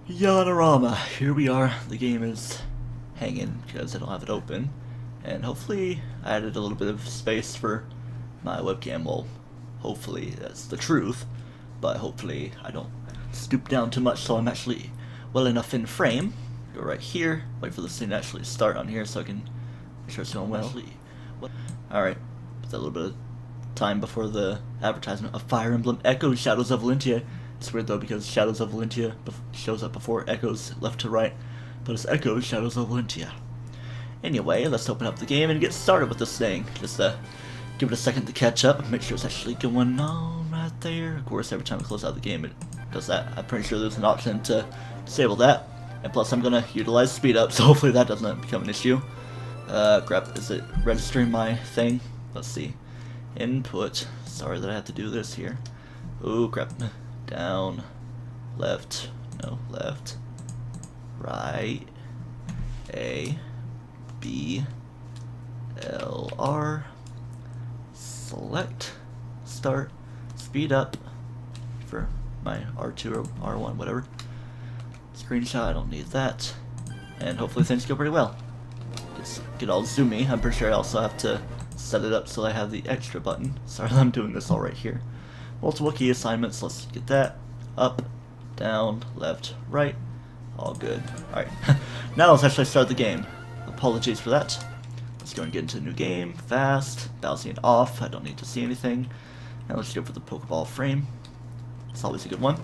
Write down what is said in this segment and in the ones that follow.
Yanorama, here we are. The game is hanging because I don't have it open, and hopefully I added a little bit of space for my webcam. Well, hopefully that's the truth, but hopefully I don't stoop down too much so I'm actually well enough in frame. Go right here, wait for this thing to actually start on here so I can make sure it's going well. Alright, put that little bit of time before the advertisement of Fire Emblem Echoes Shadows of Valentia. It's weird though because Shadows of Valentia shows up before Echoes left to right, but it's Echoes Shadows of Valentia. Anyway, let's open up the game and get started with this thing. Just give it a second to catch up, make sure it's actually going on right there. Of course, every time I close out the game it does that. I'm pretty sure there's an option to disable that. And plus I'm gonna utilize speed up, so hopefully that doesn't become an issue. Crap, is it registering my thing? Let's see. Input. Sorry that I have to do this here. Oh crap. Down, left, no, left, right, A, B, L, R, select, start, speed up for my R2 or R1, whatever. Screenshot, I don't need that. And hopefully things go pretty well. Just get all zoomy. I'm pretty sure I also have to set it up so I have the extra button. Sorry that I'm doing this all right here. Multiple key assignments, let's get that. Up, down, left, right. All good. Alright, now let's actually start the game. Apologies for that. Let's go and get into a new game, fast, bouncing off, I don't need to see anything. Now let's go for the Pokeball frame. It's always a good one.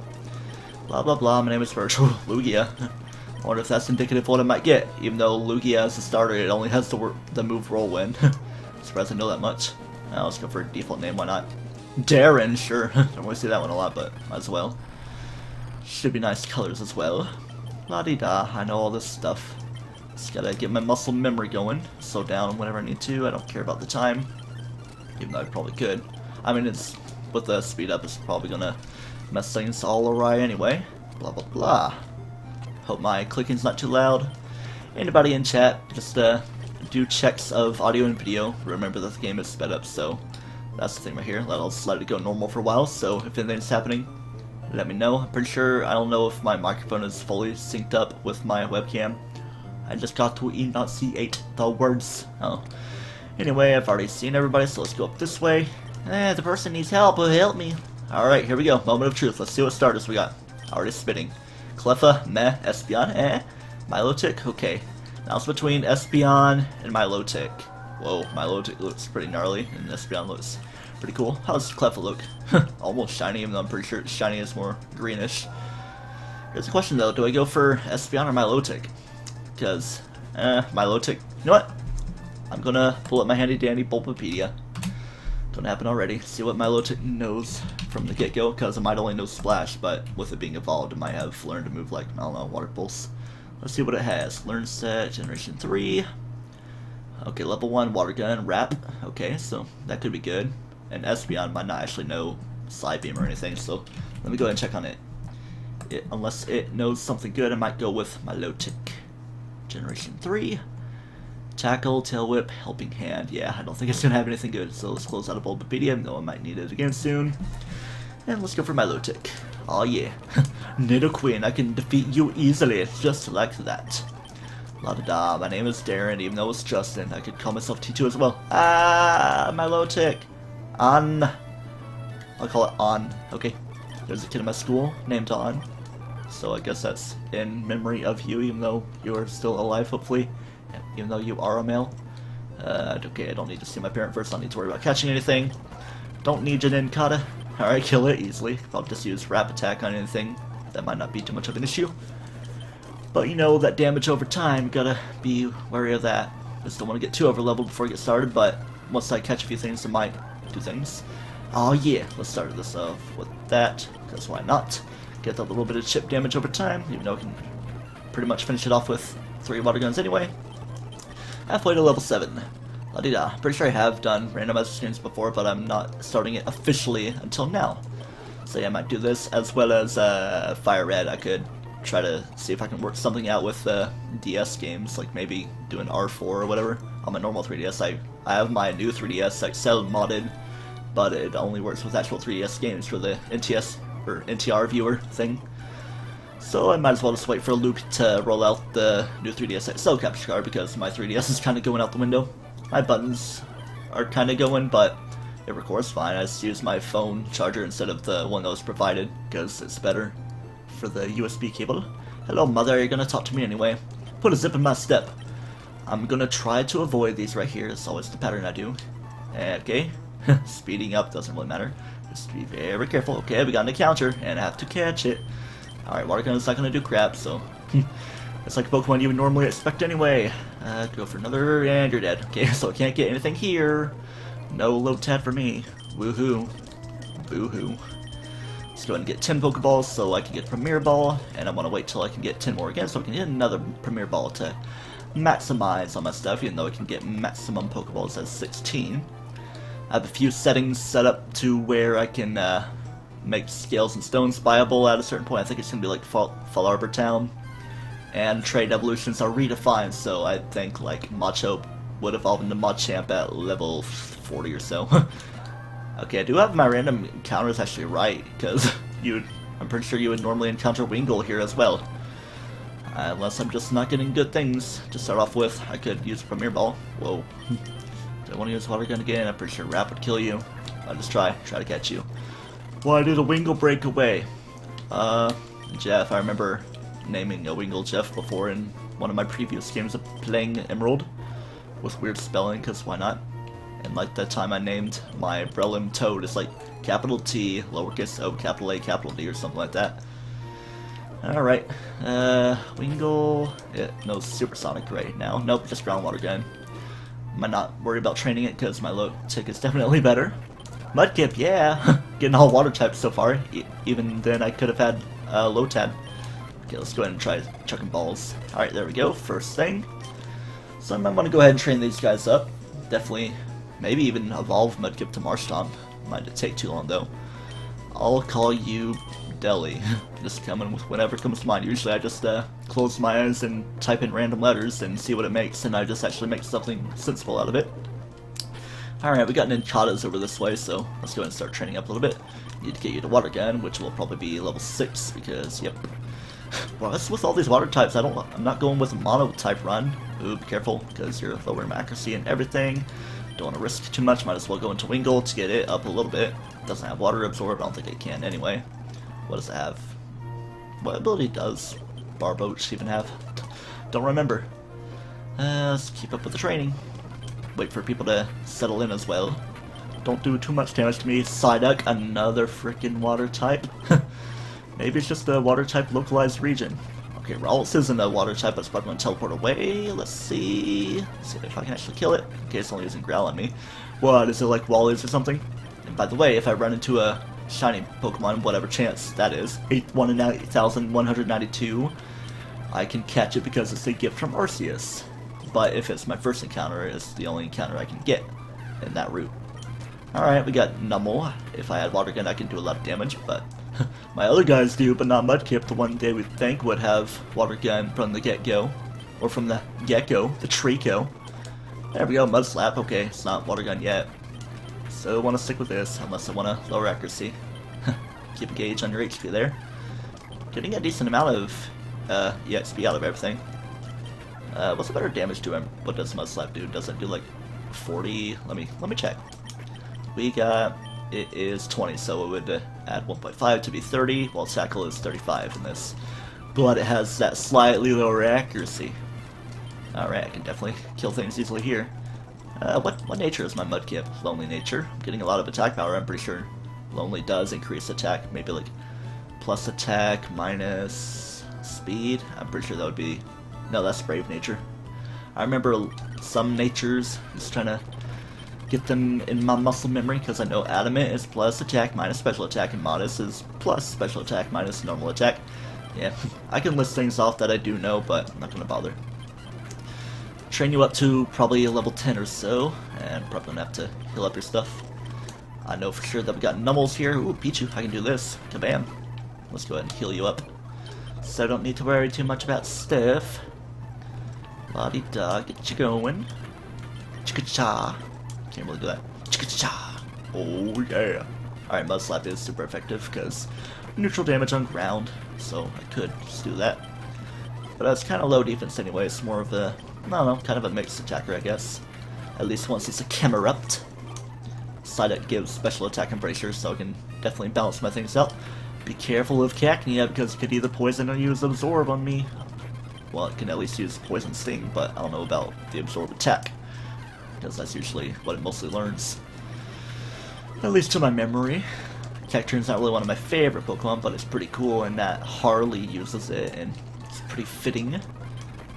Blah blah blah, my name is Virtual Lugia. I wonder if that's indicative of what I might get, even though Lugia as a starter, it only has the move Whirlwind. Surprised I know that much. Now let's go for a default name, why not? Darren, sure. Don't really see that one a lot, but might as well. Should be nice colors as well. La-di-da, I know all this stuff. Just gotta get my muscle memory going. Slow down whenever I need to. I don't care about the time. Even though I probably could. I mean, it's with the speed up, it's probably gonna mess things all awry anyway. Blah blah blah. Hope my clicking's not too loud. Anybody in chat, just do checks of audio and video. Remember that the game is sped up, so that's the thing right here. I'll just let it go normal for a while, so if anything's happening, let me know. I'm pretty sure, I don't know if my microphone is fully synced up with my webcam. I just got to enunciate the words. Oh. Anyway, I've already seen everybody, so let's go up this way. The person needs help, who help me? Alright, here we go. Moment of truth. Let's see what starters we got. Already spitting. Cleffa, meh, Espeon, Milotic, okay. Now it's between Espeon and Milotic. Whoa, Milotic looks pretty gnarly, and Espeon looks pretty cool. How does Cleffa look? Almost shiny, even though I'm pretty sure shiny is more greenish. Here's the question though, do I go for Espeon or Milotic? Because, Milotic, you know what? I'm gonna pull up my handy dandy Bulbapedia. Don't happen already. See what Milotic knows from the get-go, because it might only know Splash, but with it being evolved, it might have learned to move like, I don't know, Water Pulse. Let's see what it has. Learn Set, Generation 3. Okay, level 1, Water Gun, Wrap. Okay, so that could be good. And Espeon might not actually know Slide Beam or anything, so let me go ahead and check on it. Unless it knows something good, I might go with Milotic. Generation 3. Tackle, Tail Whip, Helping Hand. Yeah, I don't think it's going to have anything good, so let's close out of Bulbapedia, though I might need it again soon. And let's go for Milotic. Oh yeah. Nidoqueen, I can defeat you easily, just like that. La-da-da, my name is Darren, even though it's Justin. I could call myself T2 as well. Milotic. On. I'll call it On. Okay. There's a kid in my school named On. So I guess that's in memory of you, even though you're still alive, hopefully. Even though you are a male. Okay, I don't need to see my parent first. I don't need to worry about catching anything. Don't need an Inkata. Alright, kill it easily. I'll just use Wrap Attack on anything. That might not be too much of an issue. But you know, that damage over time, gotta be wary of that. Just don't want to get too over-leveled before I get started, but once I catch a few things, I might do things. Oh yeah, let's start this off with that, because why not? Get that little bit of chip damage over time, even though I can pretty much finish it off with 3 water guns anyway. Halfway to level 7. La-di-da. Pretty sure I have done randomizer streams before, but I'm not starting it officially until now. So yeah, I might do this, as well as Fire Red. I could try to see if I can work something out with DS games, like maybe do an R4 or whatever on my normal 3DS. I have my new 3DS XL modded, but it only works with actual 3DS games for the NTS or NTR viewer thing. So I might as well just wait for Luke to roll out the new 3DS XL capture card because my 3DS is kind of going out the window. My buttons are kind of going, but it records fine. I just use my phone charger instead of the one that was provided because it's better for the USB cable. Hello, mother. You're gonna talk to me anyway. Put a zip in my step. I'm gonna try to avoid these right here. It's always the pattern I do. Okay. Speeding up doesn't really matter. Just be very careful. Okay, we got an encounter and I have to catch it. Alright, water gun's not gonna do crap, so it's like Pokemon you would normally expect anyway. Go for another, and you're dead. Okay, so I can't get anything here. No low tat for me. Woohoo. Boo-hoo. Let's go ahead and get 10 Pokeballs so I can get Premier Ball, and I want to wait till I can get 10 more again so I can get another Premier Ball to maximize on my stuff, even though I can get maximum Pokeballs as 16. I have a few settings set up to where I can make Scales and Stones buyable at a certain point. I think it's going to be like Fall Arbor Town. And trade evolutions are redefined, so I think like Macho would evolve into Machamp at level 40 or so. Okay, I do have my random encounters actually right, because I'm pretty sure you would normally encounter Wingull here as well. Unless I'm just not getting good things to start off with. I could use Premier Ball. Whoa. Do I want to use Water Gun again? I'm pretty sure Wrap would kill you. I'll just try to catch you. Why did a Wingull break away? Jeff, I remember naming a Wingull Jeff before in one of my previous games of playing Emerald. With weird spelling, because why not? And like that time I named my Brelim Toad, it's like capital T, lowercase o, capital A, capital D, or something like that. Alright, Wingull, yeah, no Supersonic right now. Nope, just Groundwater Gun. Might not worry about training it because my low tick is definitely better. Mudkip, yeah! Getting all water types so far. Even then I could have had low tab. Okay, let's go ahead and try chucking balls. Alright, there we go, first thing. So I might want to go ahead and train these guys up. Definitely, maybe even evolve Mudkip to Marshtomp. Might take too long though. I'll call you Deli. Just coming with whatever comes to mind. Usually I just close my eyes and type in random letters and see what it makes, and I just actually make something sensible out of it. Alright, we got Ninjadas over this way, so let's go ahead and start training up a little bit. Need to get you to Water Gun, which will probably be level 6, because, yep. Well, that's with all these water types. I'm not going with a mono type run. Ooh, be careful, because you're lowering my accuracy and everything. Don't want to risk too much. Might as well go into Wingull to get it up a little bit. It doesn't have water absorb. I don't think it can anyway. What does it have? What ability does Barboach even have? Don't remember. Let's keep up with the training. Wait for people to settle in as well. Don't do too much damage to me. Psyduck, another freaking water type. Maybe it's just a water type localized region. Okay, Rowlitz isn't a water type, but it's probably going to teleport away. Let's see if I can actually kill it. Okay, it's only using Growl on me. What, is it like Wallies or something? And by the way, if I run into a shiny Pokemon, whatever chance that is, 1 in 8,192, I can catch it because it's a gift from Arceus. But if it's my first encounter, it's the only encounter I can get in that route. Alright, we got Numel. If I had Water Gun, I can do a lot of damage, but my other guys do, but not Mudkip, the one they would think would have Water Gun from the get-go. Or from the Gecko, the Trico. There we go, Mud Slap. Okay, it's not Water Gun yet. So I want to stick with this, unless I want to lower accuracy. Keep a gauge on your HP there. Getting a decent amount of EXP out of everything. What's the better damage to him? What does Mud Slap do? Does it do like 40? Let me check. We got, it is 20, so it would add 1.5 to be 30, while Tackle is 35 in this. But it has that slightly lower accuracy. Alright, I can definitely kill things easily here. What nature is my Mudkip? Lonely nature. I'm getting a lot of attack power, I'm pretty sure. Lonely does increase attack, maybe like plus attack, minus speed. I'm pretty sure that would be... No, that's brave nature. I remember some natures, just trying to get them in my muscle memory, because I know Adamant is plus attack minus special attack, and Modest is plus special attack minus normal attack. Yeah, I can list things off that I do know, but I'm not going to bother. Train you up to probably a level 10 or so, and probably going to have to heal up your stuff. I know for sure that we got Nummels here. Ooh, Pichu, I can do this. Kabam. Let's go ahead and heal you up. So I don't need to worry too much about stuff. La-di-da, get you going. Chicka-cha. Can't really do that. Chicka-cha. Oh yeah. Alright, Mud Slap is super effective because neutral damage on ground, so I could just do that. But it's kind of low defense anyway. It's more of a, I don't know, kind of a mixed attacker, I guess. At least once it's a Camerupt. Psyduck gives special attack, I'm pretty sure, so I can definitely balance my things out. Be careful of Cacnea, because it could either poison or use Absorb on me. Well, it can at least use Poison Sting, but I don't know about the Absorb attack, because that's usually what it mostly learns. At least to my memory. Cacturne's not really one of my favorite Pokemon, but it's pretty cool, and that Harley uses it, and it's pretty fitting.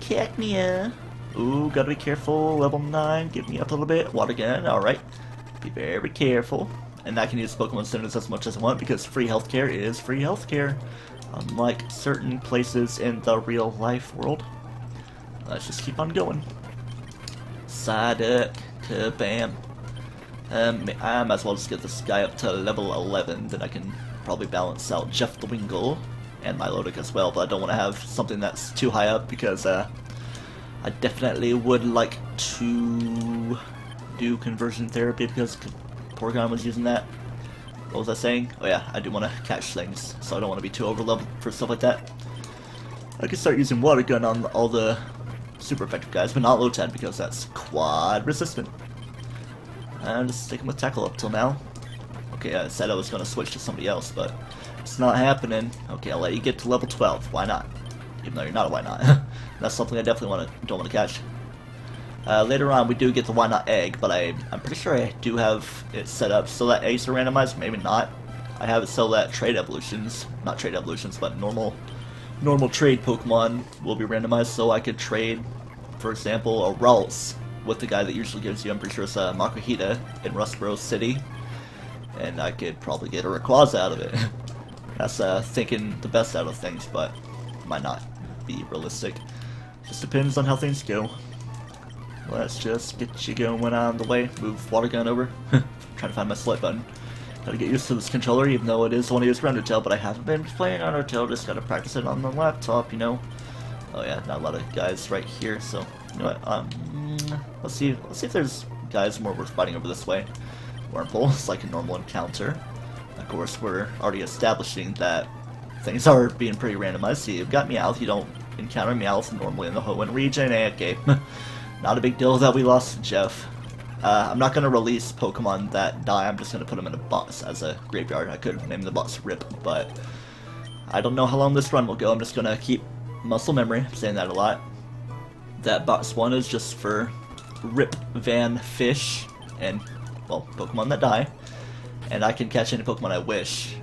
Cacnea! Ooh, gotta be careful. Level 9, give me up a little bit. Water gun, alright. Be very careful. And I can use Pokemon Centers as much as I want because free healthcare is free healthcare. Unlike certain places in the real life world. Let's just keep on going. Psyduck, kabam. I might as well just get this guy up to level 11, then I can probably balance out Jeff the Wingull and Milotic as well, but I don't want to have something that's too high up because I definitely would like to do conversion therapy because Porygon was using that. What was I saying? Oh yeah, I do want to catch things, so I don't want to be too over leveled for stuff like that. I could start using Water Gun on all the super effective guys, but not low 10 because that's quad resistant. I'm just sticking with Tackle up till now. Okay, I said I was going to switch to somebody else, but it's not happening. Okay, I'll let you get to level 12. Why not? Even though you're not a why not. That's something I definitely don't want to catch. Later on, we do get the Why Not Egg, but I'm pretty sure I do have it set up so that eggs are randomized. Maybe not. I have it so that trade evolutions, not trade evolutions, but normal trade Pokemon will be randomized, so I could trade, for example, a Ralts with the guy that usually gives you, I'm pretty sure it's Makuhita in Rustboro City, and I could probably get a Rayquaza out of it. That's thinking the best out of things, but might not be realistic. Just depends on how things go. Let's just get you going on the way. Move Water Gun over. Trying to find my select button. Gotta get used to this controller, even though it is one of his Undertale, but I haven't been playing Undertale, just gotta practice it on the laptop, you know. Oh yeah, not a lot of guys right here, so you know what, let's see if there's guys more worth fighting over this way. Wurmple is like a normal encounter. Of course, we're already establishing that things are being pretty randomized. See, you've got Meowth, you don't encounter Meowth normally in the Hoenn region, okay. Not a big deal that we lost Jeff. I'm not going to release Pokemon that die, I'm just going to put them in a box as a graveyard. I could name the box Rip, but I don't know how long this run will go. I'm just going to keep muscle memory, I'm saying that a lot. That box 1 is just for Rip Van Fish and, well, Pokemon that die. And I can catch any Pokemon I wish,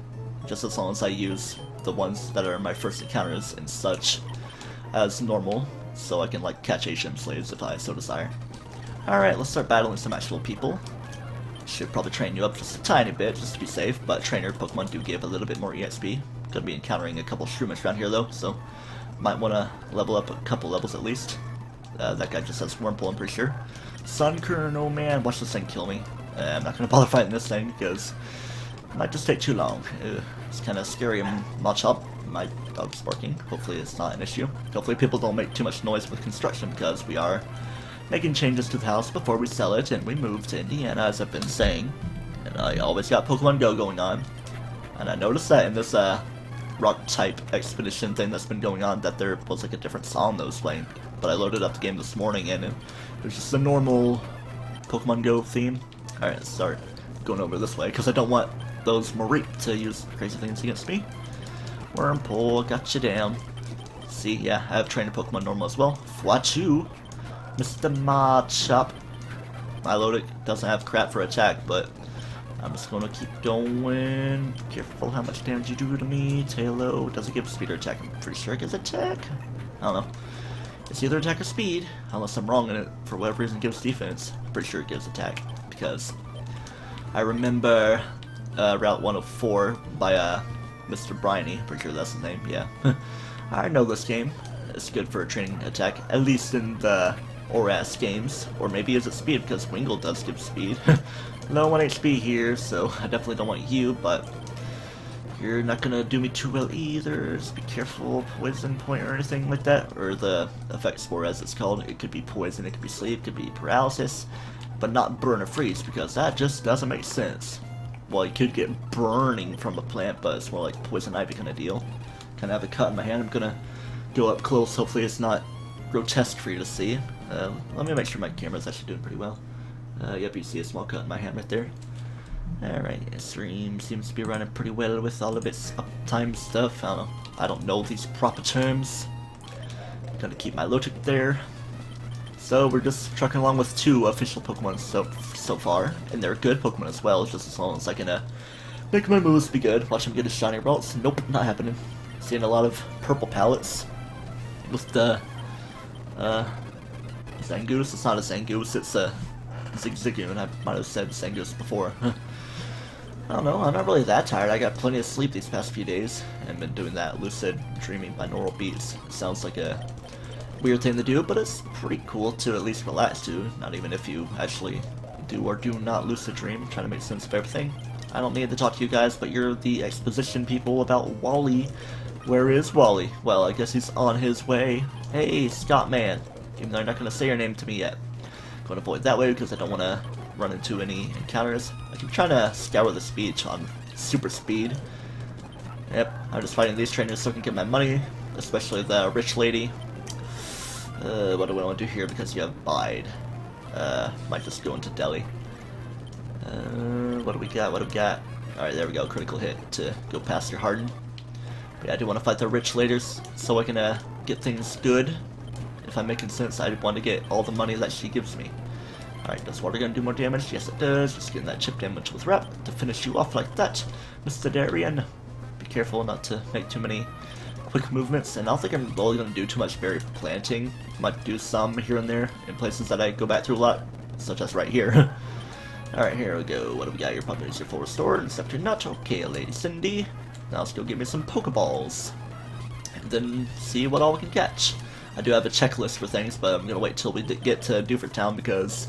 just as long as I use the ones that are my first encounters and such as normal. So I can like catch Asian slaves if I so desire. Alright, let's start battling some actual people. Should probably train you up just a tiny bit just to be safe, but trainer Pokemon do give a little bit more EXP. Gonna be encountering a couple Shroomish around here though, so might want to level up a couple levels at least. That guy just has Wurmple, I'm pretty sure. Sunkern, oh man, watch this thing kill me. I'm not gonna bother fighting this thing because it might just take too long. It's kind of scary and Machop. My dog's barking. Hopefully it's not an issue. Hopefully people don't make too much noise with construction because we are making changes to the house before we sell it and we move to Indiana, as I've been saying. And I always got Pokemon Go going on. And I noticed that in this rock type expedition thing that's been going on that there was like a different song that was playing. But I loaded up the game this morning and it was just a normal Pokemon Go theme. Alright, let's start going over this way because I don't want those Mareep to use crazy things against me. Wurmple, got you down. See, yeah, I have trainer Pokemon normal as well. Fwachu, Mr. Machop. Milotic doesn't have crap for attack, but I'm just gonna keep going. Be careful how much damage you do to me. Tailo doesn't give speed or attack. I'm pretty sure it gives attack. I don't know. It's either attack or speed, unless I'm wrong and it, for whatever reason, gives defense. I'm pretty sure it gives attack, because I remember Route 104 by Mr. Bryony, pretty sure that's his name, yeah. I know this game. It's good for a training attack, at least in the ORAS games. Or maybe is it speed, because Wingull does give speed. Low 1 HP here, so I definitely don't want you, but you're not gonna do me too well either. Just be careful, poison point or anything like that. Or the effect spore as it's called. It could be poison, it could be sleep, it could be paralysis. But not burn or freeze, because that just doesn't make sense. well, you could get burning from a plant, but it's more like poison ivy kind of deal. Kind of have a cut in my hand. I'm gonna go up close. Hopefully it's not grotesque for you to see. Let me make sure my camera's actually doing pretty well. Yep, you see a small cut in my hand right there. Alright, stream seems to be running pretty well with all of its uptime stuff. I don't know these proper terms. I'm gonna keep my logic there. So we're just trucking along with 2 official Pokemon so far, and they're good Pokemon as well, just as long as I can make my moves be good. Watch them get a shiny results. Nope, not happening. Seeing a lot of purple palettes with the Zangoose. It's not a Zangoose, it's a Zigzagoon. I might have said Zangoose before. I don't know, I'm not really that tired. I got plenty of sleep these past few days, and been doing that lucid dreaming binaural beats. Sounds like a weird thing to do, but it's pretty cool to at least relax to, not even if you actually do or do not lucid dream, trying to make sense of everything. I don't need to talk to you guys, but you're the exposition people about Wally. Where is Wally? Well, I guess he's on his way. Hey, Scott Man. Even though you're not going to say your name to me yet. I'm going to avoid that way because I don't want to run into any encounters. I keep trying to scour the speech on super speed. Yep, I'm just fighting these trainers so I can get my money, especially the rich lady. What do I want to do here because you have Bide? Might just go into Delhi. What do we got? What do we got? Alright, there we go. Critical hit to go past your Harden. But yeah, I do want to fight the rich ladies so I can get things good. If I'm making sense, I want to get all the money that she gives me. Alright, does water gun do more damage? Yes, it does. Just getting that chip damage with Rep to finish you off like that, Mr. Darien. Be careful not to make too many quick movements, and I don't think I'm really going to do too much berry planting. Might do some here and there in places that I go back to a lot, such as right here. Alright, here we go. What do we got? Your puppy is your full restored, except you're not. Okay, Lady Cindy. Now let's go get me some Pokeballs, and then see what all we can catch. I do have a checklist for things, but I'm going to wait till we get to Dewford Town because,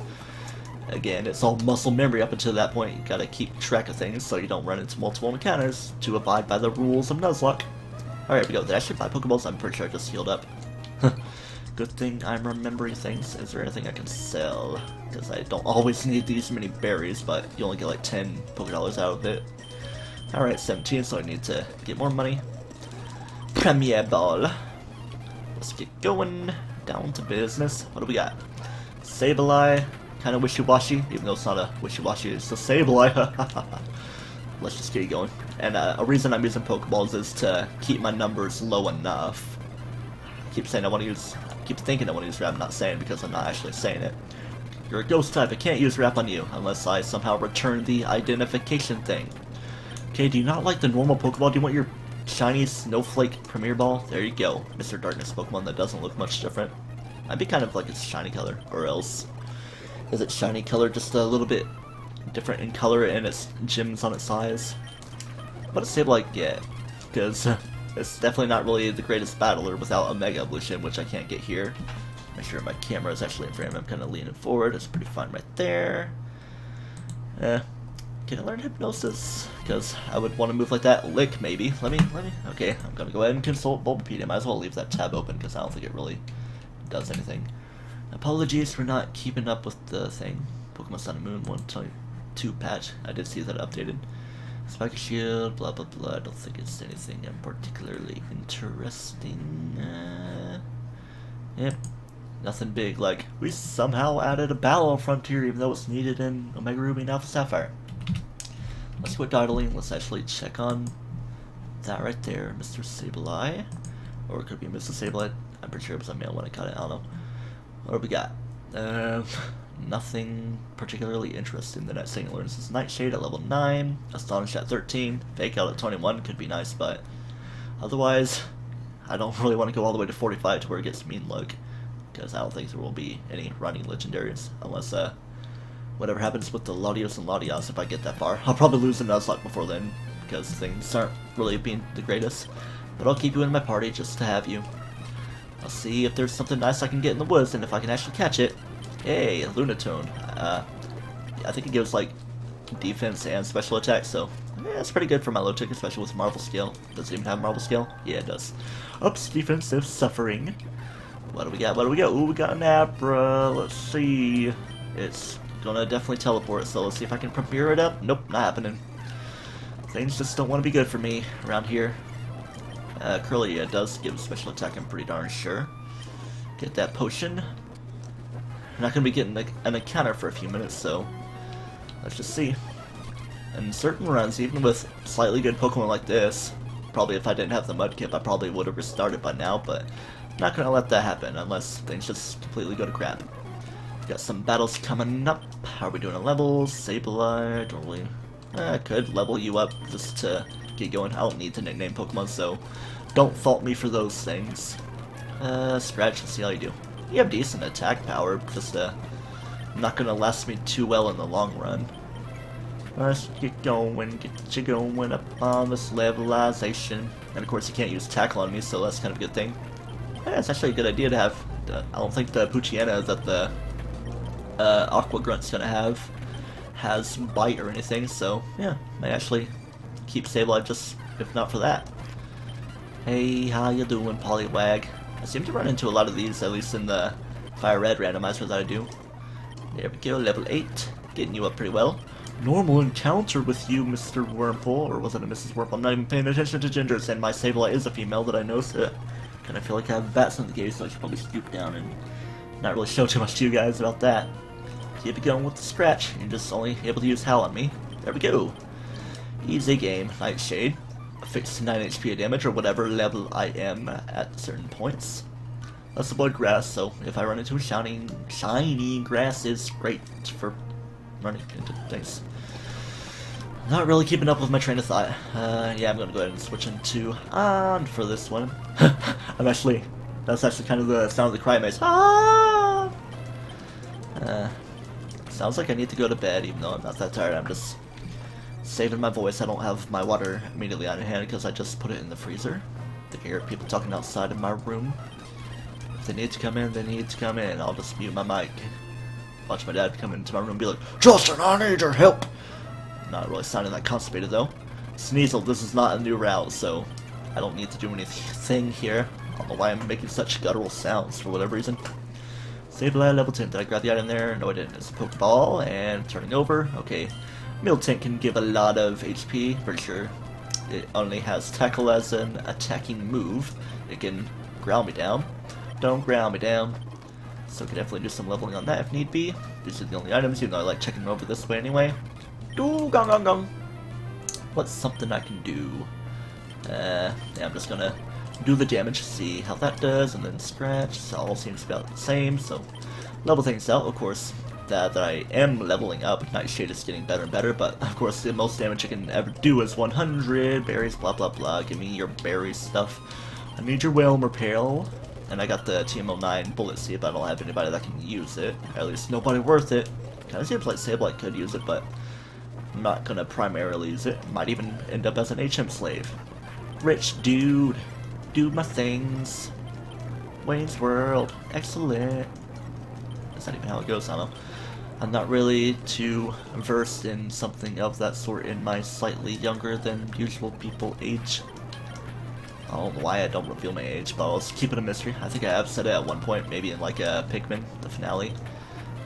again, it's all muscle memory up until that point. You gotta keep track of things so you don't run into multiple encounters to abide by the rules of Nuzlocke. Alright, here we go. Did I actually buy Pokeballs? I'm pretty sure I just healed up. Good thing I'm remembering things. Is there anything I can sell? Because I don't always need these many berries, but you only get like 10 Pokedollars out of it. Alright, 17, so I need to get more money. Premier Ball. Let's get going. Down to business. What do we got? Sableye. Kind of wishy-washy, even though it's not a wishy-washy, it's a Sableye. Let's just get going. And a reason I'm using Pokeballs is to keep my numbers low enough. I keep saying I want to use, keep thinking I want to use Rap, I'm not saying because I'm not actually saying it. You're a ghost type, I can't use Rap on you unless I somehow return the identification thing. Okay, do you not like the normal Pokeball? Do you want your shiny Snowflake Premier Ball? There you go, Mr. Darkness Pokemon that doesn't look much different. I'd be kind of like its shiny color, or else is its shiny color just a little bit different in color and its gems on its size? What does Sableye get? Because it's definitely not really the greatest battler without a Mega Evolution, which I can't get here. Make sure my camera is actually in frame. I'm kind of leaning forward. It's pretty fine right there. Can I learn Hypnosis? Because I would want to move like that. Lick, maybe. Let me. Okay, I'm going to go ahead and consult Bulbapedia. Might as well leave that tab open because I don't think it really does anything. Apologies for not keeping up with the thing. Pokemon Sun and Moon 1.2 patch. I did see that updated. Spike Shield, blah blah blah. I don't think it's anything particularly interesting. Yep. Nothing big, like, we somehow added a Battle Frontier even though it's needed in Omega Ruby and Alpha Sapphire. Let's quit dawdling, let's actually check on that right there, Mr. Sableye. Or it could be Mr. Sableye. I'm pretty sure it was a male when I caught it, I don't know. What do we got? Nothing particularly interesting. The next thing it learns is Nightshade at level 9, Astonish at 13, Fake Out at 21 could be nice, but otherwise, I don't really want to go all the way to 45 to where it gets Mean Look, because I don't think there will be any running legendaries, unless whatever happens with the Latios and Latias if I get that far. I'll probably lose a Nuzlocke before then, because things aren't really being the greatest, but I'll keep you in my party just to have you. I'll see if there's something nice I can get in the woods, and if I can actually catch it. Hey, Lunatone. I think it gives, like, defense and special attack, so yeah, it's pretty good for my low tick, especially with Marvel Scale. Does it even have Marvel Scale? Yeah, it does. Ups defensive suffering. What do we got? What do we got? Ooh, we got an Abra. Let's see. It's gonna definitely teleport, so let's see if I can premiere it up. Nope, not happening. Things just don't want to be good for me around here. Curly does give special attack, I'm pretty darn sure. Get that potion. I'm not going to be getting an encounter for a few minutes, so let's just see. In certain runs, even with slightly good Pokemon like this, probably if I didn't have the Mudkip, I probably would have restarted by now, but I'm not going to let that happen unless things just completely go to crap. Got some battles coming up. How are we doing on levels? Sableye, don't really... I could level you up just to get going. I don't need to nickname Pokemon, so don't fault me for those things. Scratch and see how you do. You have decent attack power, just not gonna last me too well in the long run. Let's get you going up on this levelization. And of course you can't use tackle on me, so that's kind of a good thing. Yeah, it's actually a good idea to have, I don't think the Poochyena that the Aqua Grunt's gonna have has bite or anything, so yeah, might actually keep Sableye just if not for that. Hey, how you doing, Poliwag? I seem to run into a lot of these, at least in the Fire Red randomizer that I do. There we go, level 8, getting you up pretty well. Normal encounter with you, Mr. Wurmple, or was it a Mrs. Wurmple? I'm not even paying attention to genders, and my Sableye is a female that I know, so kind of feel like I have bats in the game, so I should probably stoop down and not really show too much to you guys about that. Keep it going with the scratch. You're just only able to use Howl on me. There we go. Easy game. Nightshade. Fixed 9 HP of damage or whatever level I am at certain points. Let's avoid grass, so if I run into a shiny grass is great for running into things. Not really keeping up with my train of thought. Yeah, I'm gonna go ahead and switch into on for this one. That's actually kind of the sound of the cry maze. Ah! Sounds like I need to go to bed, even though I'm not that tired. I'm just saving my voice. I don't have my water immediately on hand because I just put it in the freezer. I can hear people talking outside of my room. If they need to come in, they need to come in. I'll just mute my mic. Watch my dad come into my room and be like, "Justin, I need your help!" Not really sounding that constipated though. Sneasel, this is not a new route, so I don't need to do anything here. I don't know why I'm making such guttural sounds for whatever reason. Sableye level 10. Did I grab the item there? No, I didn't. It's a Pokeball, and turning over. Okay. Miltank can give a lot of HP. Pretty sure it only has Tackle as an attacking move. It can ground me down. Don't ground me down. So I can definitely do some leveling on that if need be. These are the only items, even though I like checking them over this way anyway. Gong gong gong. What's something I can do? Yeah, I'm just gonna do the damage, see how that does, and then scratch. So all seems about the same, so level things out. Of course, that I am leveling up. Nightshade is getting better and better, but of course the most damage I can ever do is 100 berries, blah blah blah. Give me your berry stuff. I need your Whelm Repel, and I got the TM09 Bullet Seed, but I don't have anybody that can use it. At least nobody worth it. Kinda seems like Sableye could use it, but I'm not gonna primarily use it. Might even end up as an HM slave. Rich dude. Do my things. Wayne's World. Excellent. Is that even how it goes? I don't know. I'm not really too versed in something of that sort in my slightly younger than usual people age. I don't know why I don't reveal my age, but I'll just keep it a mystery. I think I have said it at one point, maybe in like a Pikmin, the finale,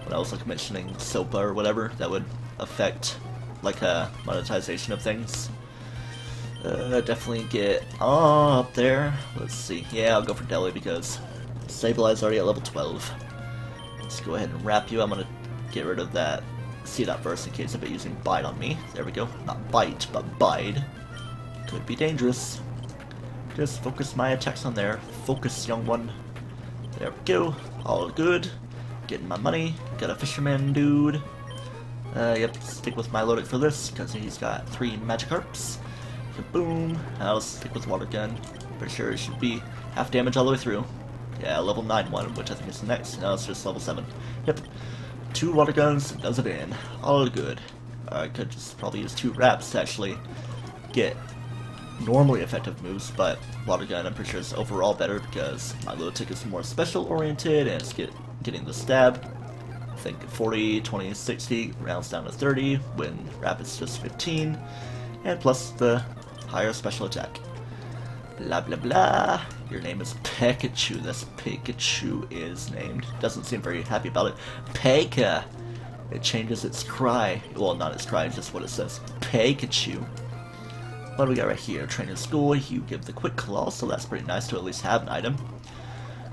when I was like mentioning SOPA or whatever that would affect like a monetization of things. Definitely get up there. Let's see. Yeah, I'll go for Deli because Sableye's already at level 12. Let's go ahead and wrap you. I'm gonna get rid of that C-Dot first in case of it using Bite on me. There we go. Not Bite, but Bite. Could be dangerous. Just focus my attacks on there. Focus, young one. There we go. All good. Getting my money. Got a fisherman dude. Yep, stick with my Milotic for this because he's got 3 Magikarps. Boom. I'll stick with Water Gun. Pretty sure it should be half damage all the way through. Yeah, level 9 one, which I think is the next. No, it's just level 7. Yep. 2 Water Guns does it in. All good. I could just probably use 2 Wraps to actually get normally effective moves, but Water Gun I'm pretty sure is overall better because my Milotic is more special oriented and it's getting the stab. I think 40, 20, 60 rounds down to 30 when Wrap is just 15. And plus the higher special attack. Blah blah blah. Your name is Pikachu. That's Pikachu is named. Doesn't seem very happy about it. Peka. It changes its cry. Well, not its cry, just what it says. Pikachu. What do we got right here? Training school, you give the quick claw, so that's pretty nice to at least have an item.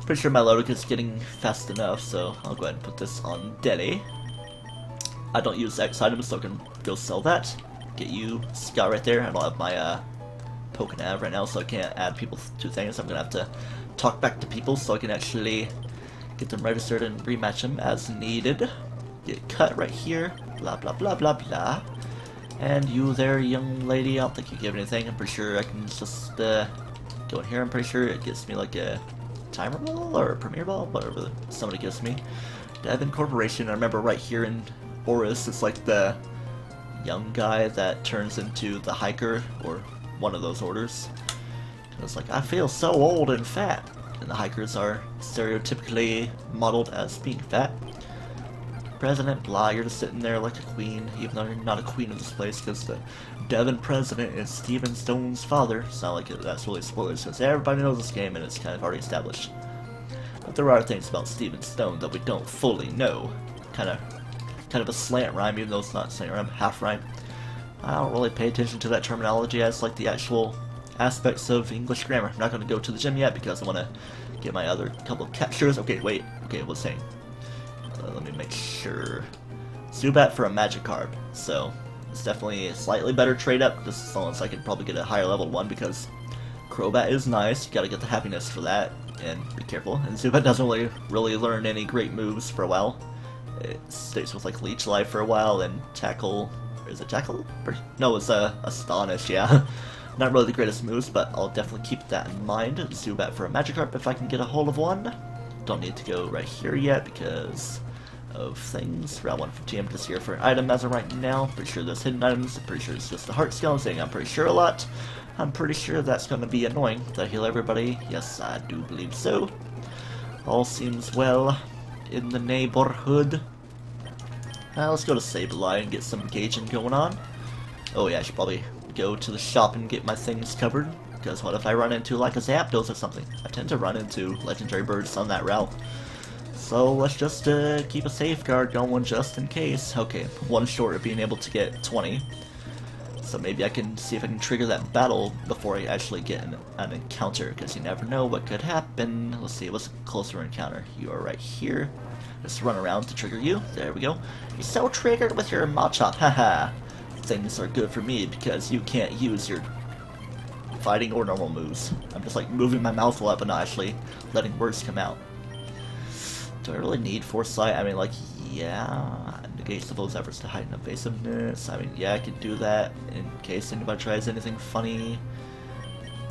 Pretty sure my loadout is getting fast enough, so I'll go ahead and put this on Deli. I don't use X items, so I can go sell that. Get you Scout right there. I don't have my Pokémon right now, so I can't add people to things. I'm gonna have to talk back to people so I can actually get them registered and rematch them as needed. Get cut right here. Blah blah blah blah blah. And you there, young lady, I don't think you give anything. I'm pretty sure I can just go in here. I'm pretty sure it gives me like a timer ball or a premier ball, whatever somebody gives me. Devon Corporation, I remember right here in Oris, it's like the young guy that turns into the hiker, or one of those orders. It's like, I feel so old and fat. And the hikers are stereotypically modeled as being fat. President, blah, you're just sitting there like a queen, even though you're not a queen of this place, because the Devon president is Steven Stone's father. It's not like that's really spoilers, because everybody knows this game and it's kind of already established. But there are things about Steven Stone that we don't fully know. Kind of a slant rhyme, even though it's not a slant rhyme, half rhyme. I don't really pay attention to that terminology as like the actual aspects of English grammar. I'm not going to go to the gym yet because I want to get my other couple of captures. Okay, wait. Okay, what's saying? Let me make sure. Zubat for a Magikarp. So, it's definitely a slightly better trade up. This is as I could probably get a higher level one because Crobat is nice. You gotta get the happiness for that. And be careful. And Zubat doesn't really learn any great moves for a while. It stays with like Leech Life for a while and Tackle. Is it Tackle? No, it's Astonish, yeah. Not really the greatest moves, but I'll definitely keep that in mind. Zubat for a Magikarp if I can get a hold of one. Don't need to go right here yet because of things. Round 150, I'm just here for an item as of right now. Pretty sure there's hidden items. I'm pretty sure it's just the heart skill. I'm saying I'm pretty sure a lot. I'm pretty sure that's going to be annoying. Did I heal everybody? Yes, I do believe so. All seems well in the neighborhood. Let's go to Sableye and get some engaging going on. Oh yeah, I should probably go to the shop and get my things covered. Because what if I run into like a Zapdos or something? I tend to run into legendary birds on that route. So let's just keep a safeguard going just in case. Okay, one short of being able to get 20. So maybe I can see if I can trigger that battle before I actually get an encounter. Because you never know what could happen. Let's see, what's a closer encounter? You are right here. Just run around to trigger you. There we go. You're so triggered with your Machop. Haha. Things are good for me because you can't use your fighting or normal moves. I'm just like moving my mouth a lot but not actually letting words come out. Do I really need Foresight? I mean, like, yeah, negates the foe's efforts to heighten evasiveness. I mean, yeah, I could do that in case anybody tries anything funny.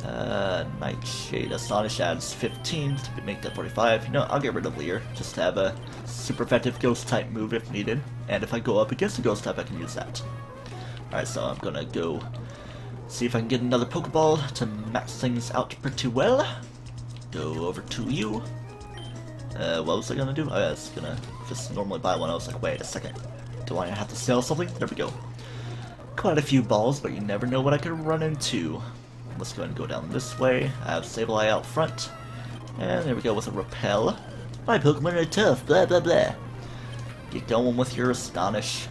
Nightshade Astonish adds 15 to make that 45. You know, I'll get rid of Leer just to have a super effective ghost type move if needed. And if I go up against a ghost type, I can use that. Alright, so I'm gonna go see if I can get another Pokeball to max things out pretty well. Go over to you. What was I gonna do? Oh yeah, I was gonna just normally buy one. I was like, wait a second. Do I have to sell something? There we go. Quite a few balls, but you never know what I could run into. Let's go ahead and go down this way. I have Sableye out front. And there we go with a Repel. My Pokemon are tough, blah blah blah. Get going with your Astonish.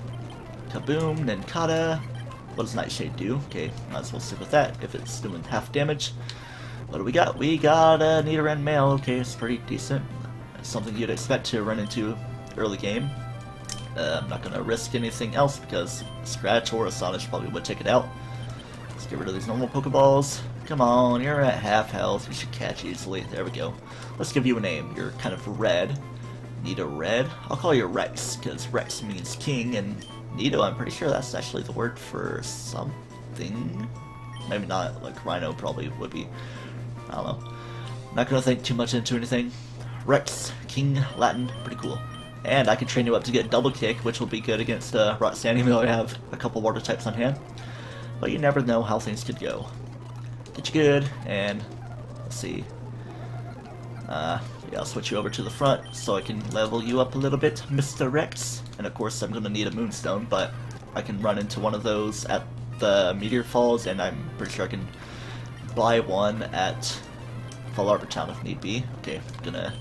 Kaboom, Nincada. What does Nightshade do? Okay, might as well stick with that if it's doing half damage. What do we got? We got a Nidoran male. Okay, it's pretty decent. Something you'd expect to run into early game. I'm not going to risk anything else because Scratch or Astonish probably would take it out. Let's get rid of these normal Pokeballs. Come on, you're at half health. You should catch easily. There we go. Let's give you a name. You're kind of red. Nido Red. I'll call you Rex because Rex means king, and Nido, I'm pretty sure that's actually the word for something. Maybe not, like Rhino probably would be. I don't know. Not going to think too much into anything. Rex, King, Latin, pretty cool. And I can train you up to get Double Kick, which will be good against Roxanne, even though I have a couple water types on hand. But you never know how things could go. Get you good, and let's see. Yeah, I'll switch you over to the front so I can level you up a little bit, Mr. Rex. And of course I'm going to need a Moonstone, but I can run into one of those at the Meteor Falls, and I'm pretty sure I can buy one at Fall Arbor Town if need be. Okay, I'm gonna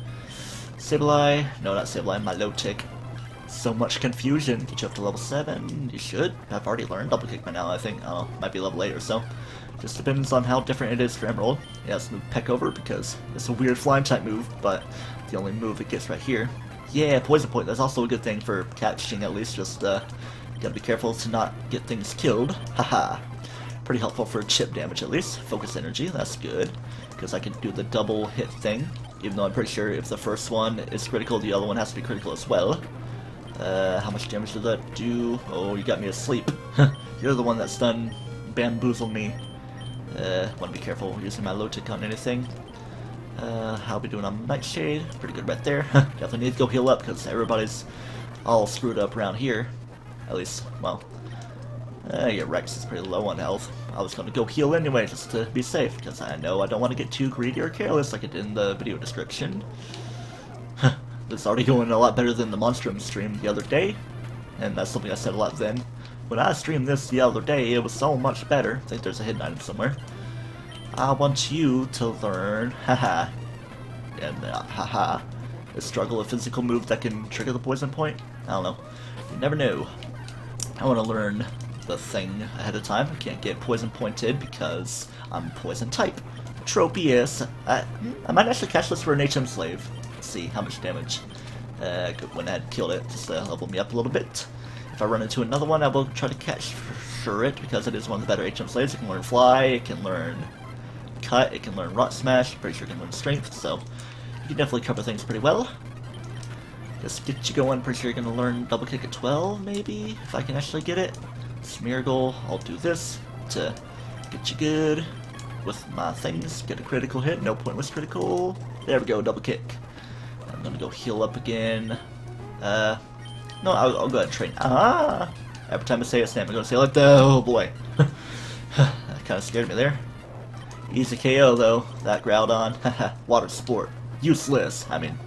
Sableye, no not Sableye, my low tick. So much confusion. Get you up to level 7. You should have already learned double kick by now, I think. Oh, might be level 8 or so. Just depends on how different it is for Emerald. Yeah, let's move Peck over because it's a weird flying type move, but the only move it gets right here. Yeah, Poison Point. That's also a good thing for catching, at least. Just gotta be careful to not get things killed. Haha. Pretty helpful for chip damage, at least. Focus Energy, that's good. Because I can do the double hit thing. Even though I'm pretty sure if the first one is critical, the other one has to be critical as well. How much damage did that do? Oh, you got me asleep. You're the one that's done bamboozled me. Want to be careful using my low tick on anything. How are we doing on Nightshade? Pretty good right there. Definitely need to go heal up because everybody's all screwed up around here. At least, well, yeah, Rex is pretty low on health. I was going to go heal anyway just to be safe because I know I don't want to get too greedy or careless like I did in the video description. It's already going a lot better than the Monstrum stream the other day, and that's something I said a lot then. When I streamed this the other day, it was so much better. I think there's a hidden item somewhere. I want you to learn, haha, and haha, a struggle, a physical move that can trigger the poison point. I don't know. You never know. I want to learn the thing ahead of time. I can't get poison pointed because I'm poison type. Tropius. I might actually catch this for an HM slave. Let's see how much damage. Good, when I had killed it, just level me up a little bit. If I run into another one, I will try to catch for sure it because it is one of the better HM slaves. It can learn fly, it can learn cut, it can learn rock smash. Pretty sure it can learn strength, so you can definitely cover things pretty well. Just get you going. Pretty sure you're gonna learn double kick at 12, maybe if I can actually get it. Smeargle, I'll do this to get you good with my things. Get a critical hit, no pointless critical. There we go, double kick. I'm gonna go heal up again. No, I'll go ahead and train. Every time I say its name, I'm gonna say like that. Oh boy. That kind of scared me there. Easy KO though, that Groudon. Water Sport. Useless. I mean,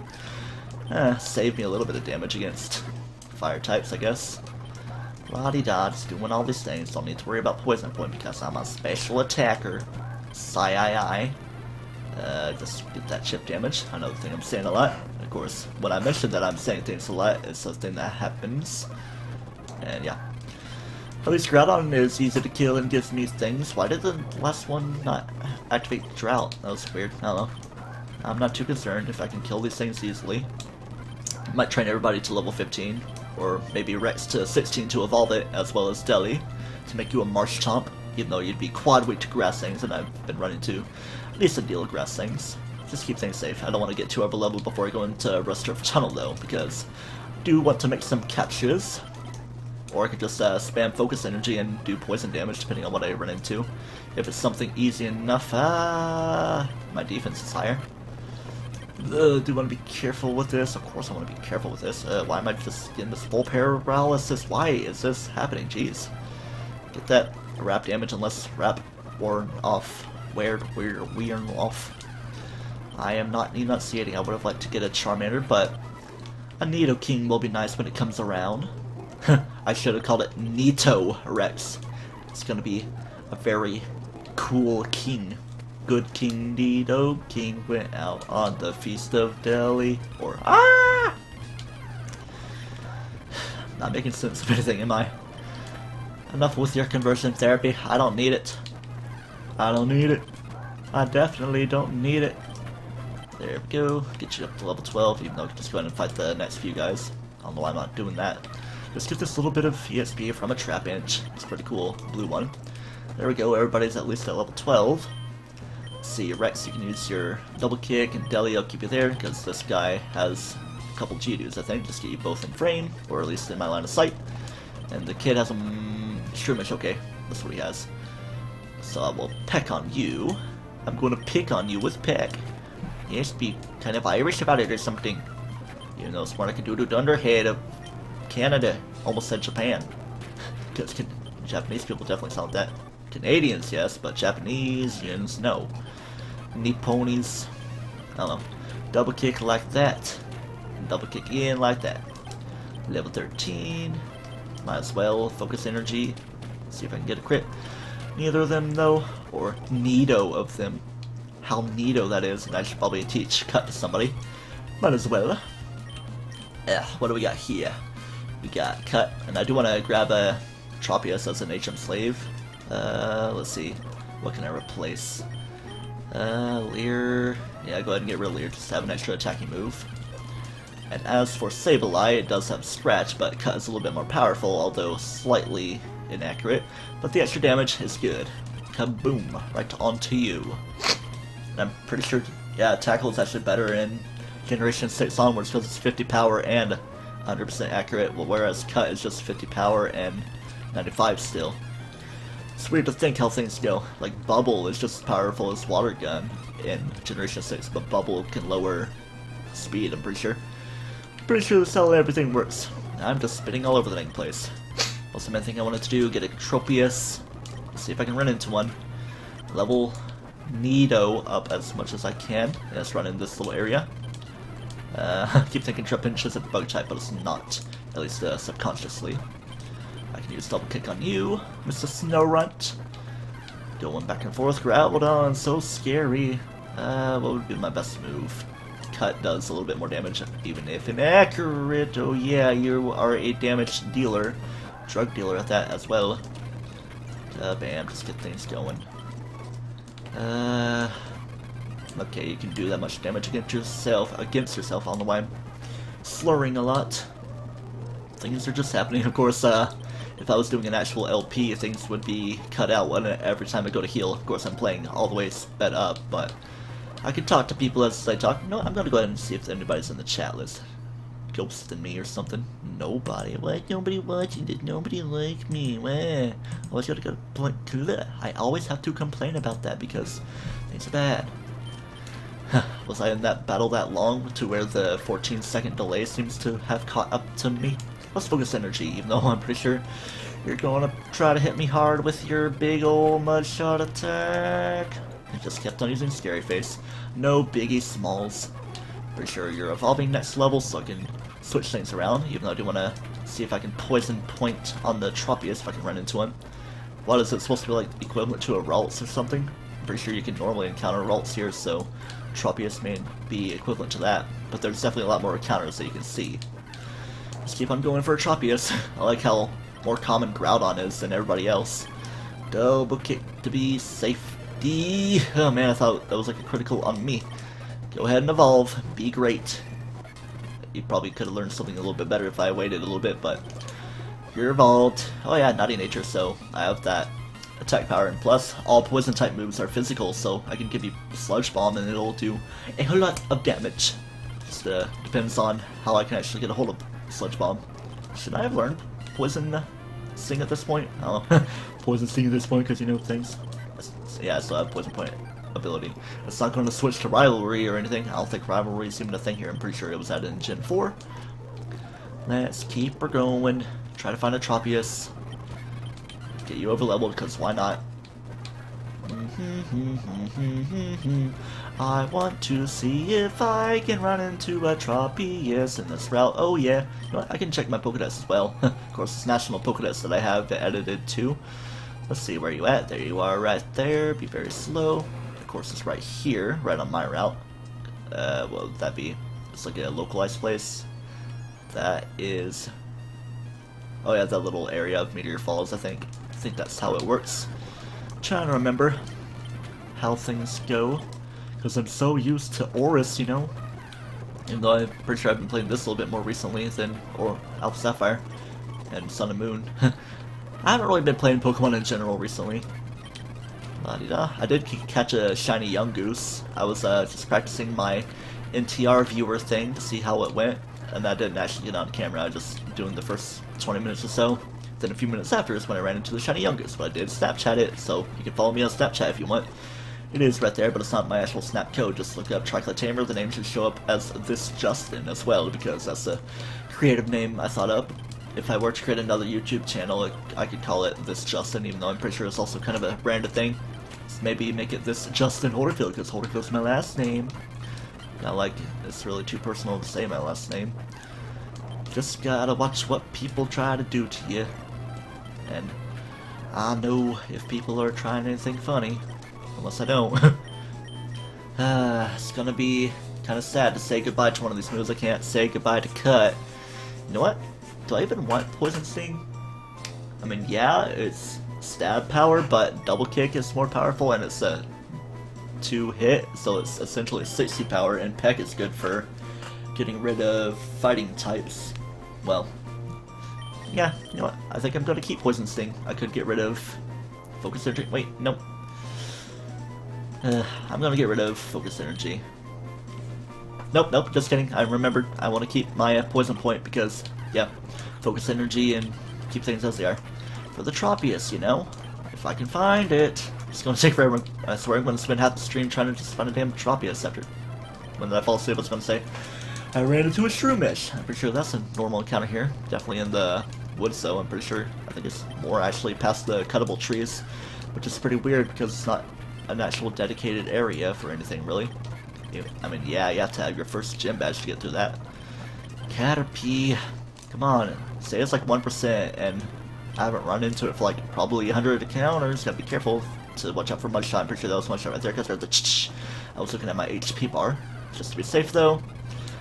saved me a little bit of damage against fire types, I guess. La-di-da, just doing all these things. Don't need to worry about poison point because I'm a special attacker. Sigh-I-I. Just get that chip damage. Another thing I'm saying a lot. Of course, when I mentioned that I'm saying things a lot, it's something that happens. And yeah. At least Groudon is easy to kill and gives me things. Why did the last one not activate Drought? That was weird. I don't know. I'm not too concerned if I can kill these things easily. Might train everybody to level 15. Or maybe Rex to 16 to evolve it, as well as Deli to make you a Marsh Chomp, even though you'd be quad weight to grass things, and I've been running to at least a deal of grass things. Just keep things safe. I don't want to get too over leveled before I go into Rust Turf Tunnel though, because I do want to make some captures. Or I could just spam focus energy and do poison damage depending on what I run into. If it's something easy enough, my defense is higher. Do I want to be careful with this? Of course I want to be careful with this. Why am I just getting this full paralysis? Why is this happening? Jeez. Get that wrap damage unless wrap worn off. Weird off. I am not enunciating. I would have liked to get a Charmander, but a Nidoking will be nice when it comes around. I should have called it Nito Rex. It's gonna be a very cool king. Good King Nido King went out on the Feast of Delhi. Or not making sense of anything, am I? Enough with your conversion therapy. I don't need it. I don't need it. I definitely don't need it. There we go. Get you up to level 12, even though I can just go ahead and fight the next few guys. I don't know why I'm not doing that. Just get this little bit of EXP from a Trap Inch. It's pretty cool. Blue one. There we go. Everybody's at least at level 12. Let's see, Rex, you can use your double kick, and Deli, I'll keep you there, because this guy has a couple Geodudes, I think. Just get you both in frame, or at least in my line of sight. And the kid has a Shroomish, okay. That's what he has. So I will peck on you. I'm going to pick on you with peck. Yes, be kind of Irish about it or something. You know, smart I can do the Dunderhead of Canada. Almost said Japan. Because Japanese people definitely sound that. Canadians, yes, but Japanesians, no. Nipponies, I don't know. Double kick like that. Double kick in like that. Level 13. Might as well focus energy. See if I can get a crit. Neither of them, though. Or neato of them. How neato that is, and I should probably teach cut to somebody. Might as well. What do we got here? we got Cut, and I do want to grab a Tropius as an HM slave. Let's see, what can I replace? Leer, yeah, go ahead and get rid of Leer just to have an extra attacking move. And as for Sableye, it does have Scratch, but Cut is a little bit more powerful, although slightly inaccurate. But the extra damage is good. Kaboom, right onto you. And I'm pretty sure, yeah, Tackle is actually better in Generation 6 onwards because it's 50 power and 100% accurate, whereas Cut is just 50 power and 95 still. It's weird to think how things go. Like, Bubble is just as powerful as Water Gun in Generation 6, but Bubble can lower speed, I'm pretty sure. Pretty sure that's how everything works. I'm just spitting all over the dang place. Also, main thing I wanted to do, get a Tropius. Let's see if I can run into one. Level Nido up as much as I can. Let's run in this little area. I keep thinking Trapinch is a bug type, but it's not. At least subconsciously. I can use Double Kick on you, Mr. Snowrunt. Going back and forth, Groudon, so scary. What would be my best move? Cut does a little bit more damage, even if inaccurate. Oh yeah, you are a damage dealer. Drug dealer at that as well. Bam, just get things going. Okay, you can do that much damage against yourself. I don't know why I'm slurring a lot. Things are just happening. Of course, if I was doing an actual LP, things would be cut out every time I go to heal. Of course, I'm playing all the way sped up, but I can talk to people as I talk. No, I'm gonna go ahead and see if anybody's in the chat list. Ghosting me or something. Nobody. What? Nobody watching? Did nobody like me? What? Always gotta go point. I always have to complain about that because things are bad. Was I in that battle that long to where the 14-second delay seems to have caught up to me? Let's focus energy, even though I'm pretty sure you're gonna try to hit me hard with your big ol' mudshot attack. I just kept on using Scary Face. No biggie smalls. Pretty sure you're evolving next level, so I can switch things around, even though I do want to see if I can poison point on the Tropius if I can run into him. What is it supposed to be like equivalent to a Ralts or something? I'm pretty sure you can normally encounter Ralts here, so Tropius may be equivalent to that, but there's definitely a lot more encounters that you can see. Just keep on going for a Tropius. I like how more common Groudon is than everybody else. Double kick to be safety. Oh man, I thought that was like a critical on me. Go ahead and evolve. Be great. You probably could have learned something a little bit better if I waited a little bit, but you're evolved. Oh yeah, Naughty Nature, so I have that attack power, and plus all poison type moves are physical, so I can give you Sludge Bomb and it'll do a whole lot of damage. Just depends on how I can actually get a hold of Sludge Bomb. Should I have learned Poison Sting at this point? Oh, Poison Sting at this point because you know things. Yeah, I still have Poison Point ability. It's not going to switch to Rivalry or anything. I don't think Rivalry is even a thing here. I'm pretty sure it was added in Gen 4. Let's keep her going. Try to find a Tropius. Get you over leveled, because why not? I want to see if I can run into a Tropius in this route. Oh yeah. You know what? I can check my Pokédex as well. Of course, it's National Pokédex that I have edited too. Let's see, where you at? There you are, right there. Be very slow. Of course, it's right here, right on my route. What would that be? It's like a localized place. That is... oh yeah, that little area of Meteor Falls, I think. I think that's how it works. I'm trying to remember how things go, because I'm so used to Oris, you know? Even though I'm pretty sure I've been playing this a little bit more recently than Alpha Sapphire and Sun and Moon. I haven't really been playing Pokemon in general recently. La-di-da. I did catch a shiny Yungoos. I was just practicing my NTR viewer thing to see how it went, and I didn't actually get on camera. I was just doing the first 20 minutes or so. Then a few minutes after is when I ran into the shiny Yungoos, but I did Snapchat it, so you can follow me on Snapchat if you want. It is right there, but it's not my actual Snap code. Just look up TryclydeTamer. The name should show up as This Justin as well, because that's a creative name I thought up. If I were to create another YouTube channel, I could call it This Justin, even though I'm pretty sure it's also kind of a branded thing. So maybe make it This Justin Horderfield, because Horderfield's my last name. Not like it's really too personal to say my last name. Just gotta watch what people try to do to you. And I know if people are trying anything funny, unless I don't. It's gonna be kind of sad to say goodbye to one of these moves. I can't say goodbye to Cut. You know what? do I even want Poison Sting? I mean, yeah, it's stab power, but double kick is more powerful, and it's a 2-hit, so it's essentially 60 power, and Peck is good for getting rid of fighting types. Well, yeah, you know what? I think I'm going to keep Poison Sting. I could get rid of Focus Energy. Wait, nope. I'm going to get rid of Focus Energy. Nope, just kidding. I remembered I want to keep my Poison Point because, yeah, Focus Energy and keep things as they are. For the Tropius, you know? If I can find it. It's going to take forever. I swear I'm going to spend half the stream trying to just find a damn Tropius after. When I fall asleep, I was going to say, I ran into a Shroomish. I'm pretty sure that's a normal encounter here. Definitely in the woods, though, I'm pretty sure. I think it's more actually past the cuttable trees, which is pretty weird because it's not an actual dedicated area for anything, really. I mean, yeah, you have to have your first gym badge to get through that. Caterpie, come on, say it's like 1%, and I haven't run into it for like probably 100 encounters. Gotta be careful to watch out for mudshot. I'm pretty sure that was mudshot right there because there's the ch-ch. I was looking at my HP bar. Just to be safe, though,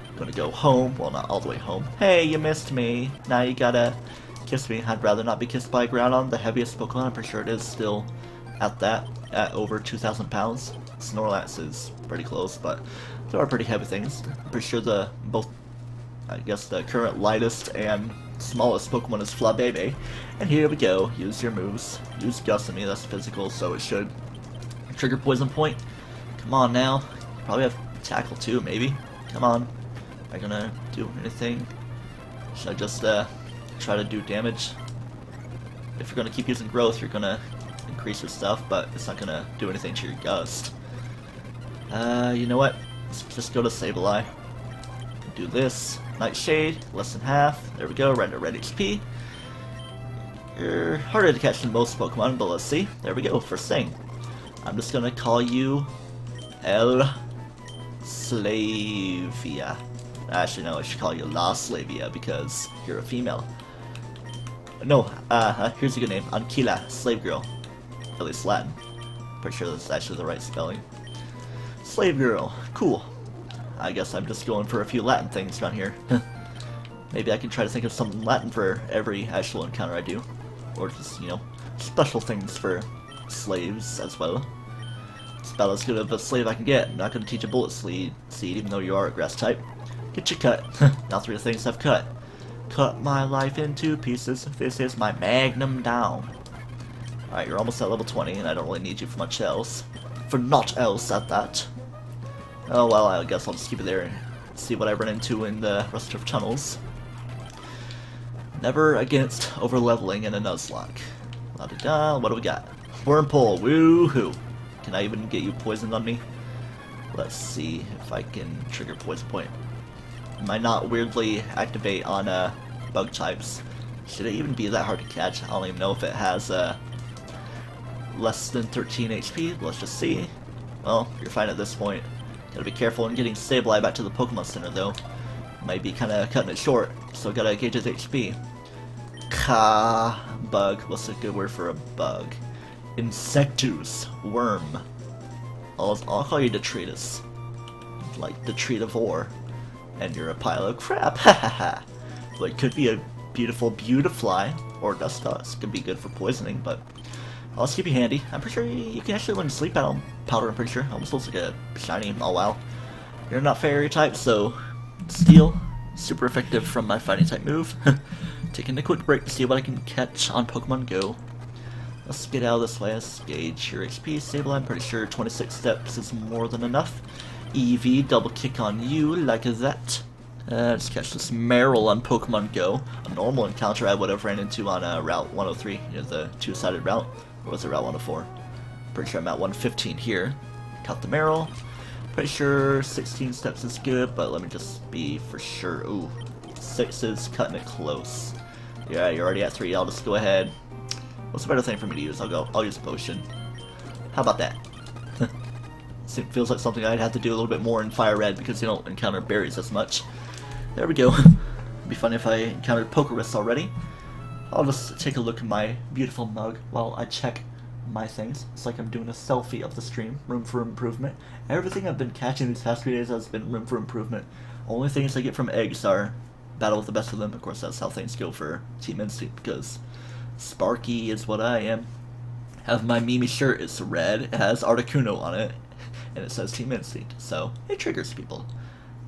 I'm gonna go home. Well, not all the way home. Hey, you missed me. Now you gotta kiss me. I'd rather not be kissed by a Groudon, the heaviest Pokemon. I'm pretty sure it is still at that, at over 2,000 pounds. Snorlax is pretty close, but there are pretty heavy things. I'm pretty sure I guess the current lightest and smallest Pokemon is Flabebe. And here we go. Use your moves. Use Gust on me. That's physical, so it should trigger Poison Point. Come on now. Probably have Tackle too, maybe. Come on. Am I gonna do anything? Should I just try to do damage? If you're gonna keep using Growth, you're gonna increase your stuff, but it's not gonna do anything to your Gust. You know what? Let's just go to Sableye. Do this. Nightshade, less than half. There we go, render red HP. You're harder to catch than most Pokemon, but let's see. There we go, first thing. I'm just gonna call you El Slavia. Actually, no, I should call you La Slavia because you're a female. No, here's a good name. Anquila, Slave Girl. At least Latin. Pretty sure that's actually the right spelling. Slave Girl, cool. I guess I'm just going for a few Latin things around here. Maybe I can try to think of something Latin for every actual encounter I do. Or just, you know, special things for slaves as well. It's about as good of a slave I can get. I'm not going to teach a bullet seed, even though you are a grass type. Get your cut. Now 3 things I've cut. Cut my life into pieces. This is my magnum down. Alright, you're almost at level 20, and I don't really need you for much else. For not else at that. Oh well, I guess I'll just keep it there and see what I run into in the rest of tunnels. Never against overleveling in a Nuzlocke. La-da-da, what do we got? Wormpole, woohoo! Can I even get you poisoned on me? Let's see if I can trigger Poison Point. Might not weirdly activate on bug types. Should it even be that hard to catch? I don't even know if it has less than 13 HP. Let's just see. Well, you're fine at this point. Gotta be careful in getting Sableye back to the Pokemon Center, though. Might be kind of cutting it short, so gotta gauge his HP. Bug. What's a good word for a bug? Insectus. Worm. I'll call you Detritus. Like Detritivore. And you're a pile of crap. Hahaha. Well, it could be a beautiful Beautifly, or Dustox. Could be good for poisoning, but I'll just keep you handy. I'm pretty sure you can actually learn Sleep Powder, I'm pretty sure. Almost looks like a shiny. Oh wow. You're not fairy type, so Steel. Super effective from my fighting type move. Taking a quick break to see what I can catch on Pokemon Go. Let's get out of this way. Let's gauge your HP. Sableye, I'm pretty sure 26 steps is more than enough. EV, double kick on you like that. Let's catch this Meryl on Pokemon Go. A normal encounter I would have ran into on Route 103, you know, the two-sided route. Or was it Route 104? Pretty sure I'm at 115 here. Caught the Meryl. Pretty sure 16 steps is good, but let me just be for sure. Ooh, 6 is cutting it close. Yeah, you're already at 3. I'll just go ahead. What's a better thing for me to use? I'll use a potion. How about that? It feels like something I'd have to do a little bit more in Fire Red because you don't encounter berries as much. There we go. It'd be funny if I encountered Pokerus already. I'll just take a look at my beautiful mug while I check my things. It's like I'm doing a selfie of the stream. Room for improvement. Everything I've been catching these past 3 days has been room for improvement. Only things I get from eggs are battle with the best of them. Of course, that's how things go for Team Instinct, because Sparky is what I am. Have my Mimi shirt, it's red, it has Articuno on it, and it says Team Instinct, so it triggers people.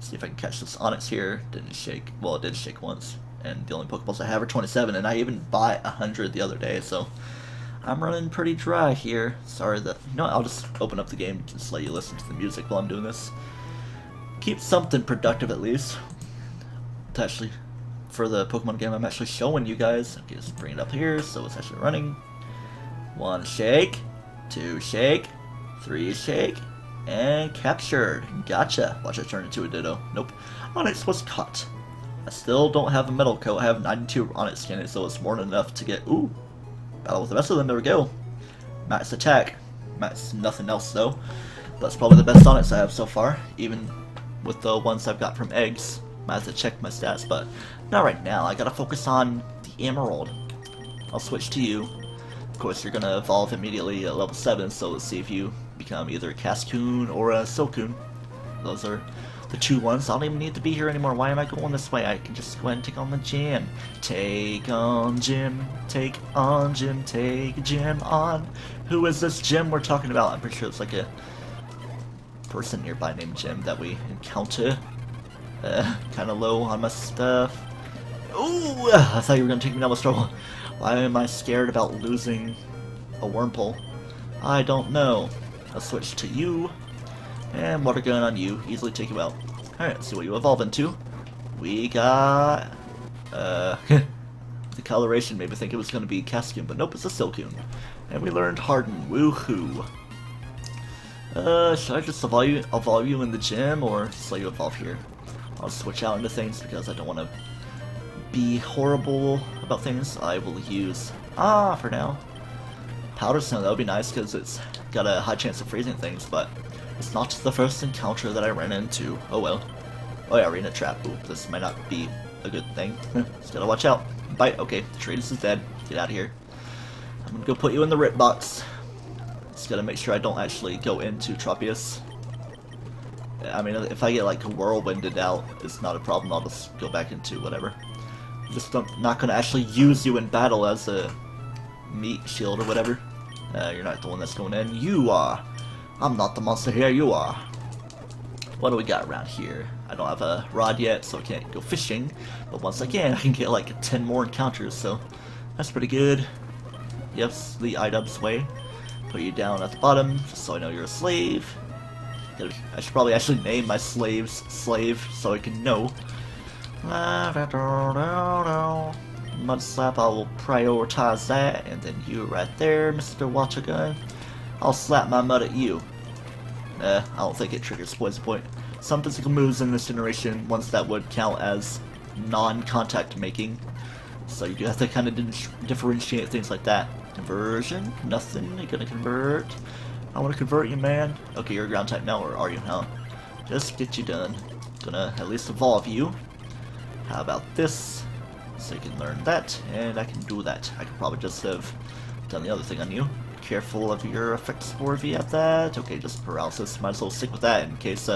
See if I can catch this Onyx here. Didn't shake. Well, it did shake once, and the only Pokeballs I have are 27, and I even bought 100 the other day, so I'm running pretty dry here. Sorry that... You know what, I'll just open up the game, just let you listen to the music while I'm doing this. Keep something productive at least. To actually, for the Pokemon game I'm actually showing you guys. Okay, just bring it up here so it's actually running. 1 shake, 2 shake, 3 shake, and captured. Gotcha. Watch it turn into a Ditto. Nope. Onyx was caught. I still don't have a metal coat. I have 92 Onyx skin, so it's more than enough to get... Ooh. Battle with the rest of them. There we go. Max attack. Max nothing else, though. That's probably the best Onyx I have so far, even with the ones I've got from eggs. Might have to check my stats, but not right now. I gotta focus on the Emerald. I'll switch to you. Of course, you're gonna evolve immediately at level 7, so let's see if you become either a Cascoon or a Silcoon. Those are the 2 ones. I don't even need to be here anymore. Why am I going this way? I can just go ahead and take on the gym. Take on Jim. Take on Jim. Take Jim on. Who is this Jim we're talking about? I'm pretty sure it's like a person nearby named Jim that we encounter. Kind of low on my stuff. Ooh, I thought you were gonna take me down with trouble. Why am I scared about losing a Wurmple? I don't know. I'll switch to you. And Water Gun on you. Easily take you out. Alright, let's see what you evolve into. We got... the coloration made me think it was going to be Cascoon, but nope, it's a Silcoon. And we learned Harden. Woohoo. Should I just evolve you in the gym, or just let you evolve here? I'll switch out into things because I don't want to be horrible about things. I will use for now. Powder Snow, that would be nice because it's got a high chance of freezing things, but it's not the first encounter that I ran into. Oh well. Oh yeah, Arena Trap. Ooh, this might not be a good thing. Just gotta watch out. Bite. Okay, Tratus is dead. Get out of here. I'm gonna go put you in the rip box. Just gotta make sure I don't actually go into Tropius. I mean, if I get like whirlwinded out, it's not a problem. I'll just go back into whatever. Just not gonna actually use you in battle as a meat shield or whatever. You're not the one that's going in. You are. I'm not the monster here. You are. What do we got around here? I don't have a rod yet, so I can't go fishing. But once I can get like 10 more encounters, so that's pretty good. Yes, the IDubbbz way. Put you down at the bottom, just so I know you're a slave. I should probably actually name my slaves Slave, so I can know. Mud Slap, I will prioritize that, and then you right there, Mr. Water Gun. I'll slap my mud at you. I don't think it triggers Poison Point. Some physical moves in this generation, ones that would count as non-contact making. So you do have to kind of differentiate things like that. Conversion? Nothing. You're gonna convert. I want to convert you, man. Okay, you're a ground type now, or are you, huh? Just get you done. Gonna at least evolve you. How about this? So you can learn that, and I can do that. I could probably just have done the other thing on you. Careful of your effect score if you have that. Okay, just paralysis. Might as well stick with that in case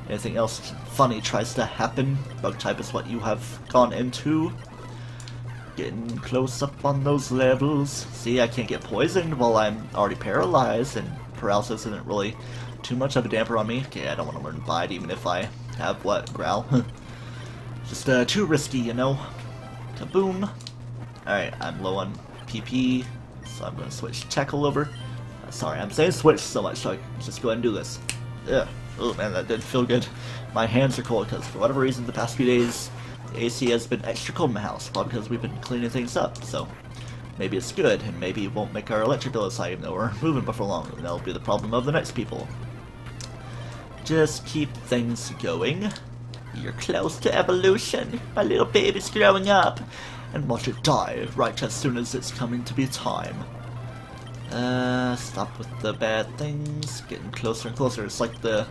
anything else funny tries to happen. Bug type is what you have gone into. Getting close up on those levels. See, I can't get poisoned while I'm already paralyzed, and paralysis isn't really too much of a damper on me. Okay, I don't want to learn Bite even if I have, what, Growl? Just too risky, you know? Kaboom. Alright, I'm low on PP, so I'm going to switch Tackle over. Sorry, I'm saying switch so much, so I can just go ahead and do this. Ugh. Oh man, that did feel good. My hands are cold because for whatever reason the past few days the AC has been extra cold in my house, probably because we've been cleaning things up, so maybe it's good, and maybe it won't make our electric bill as high even though we're moving before long, and that'll be the problem of the next people. Just keep things going. You're close to evolution. My little baby's growing up, and watch it die right as soon as it's coming to be time. Stop with the bad things. Getting closer and closer. It's like the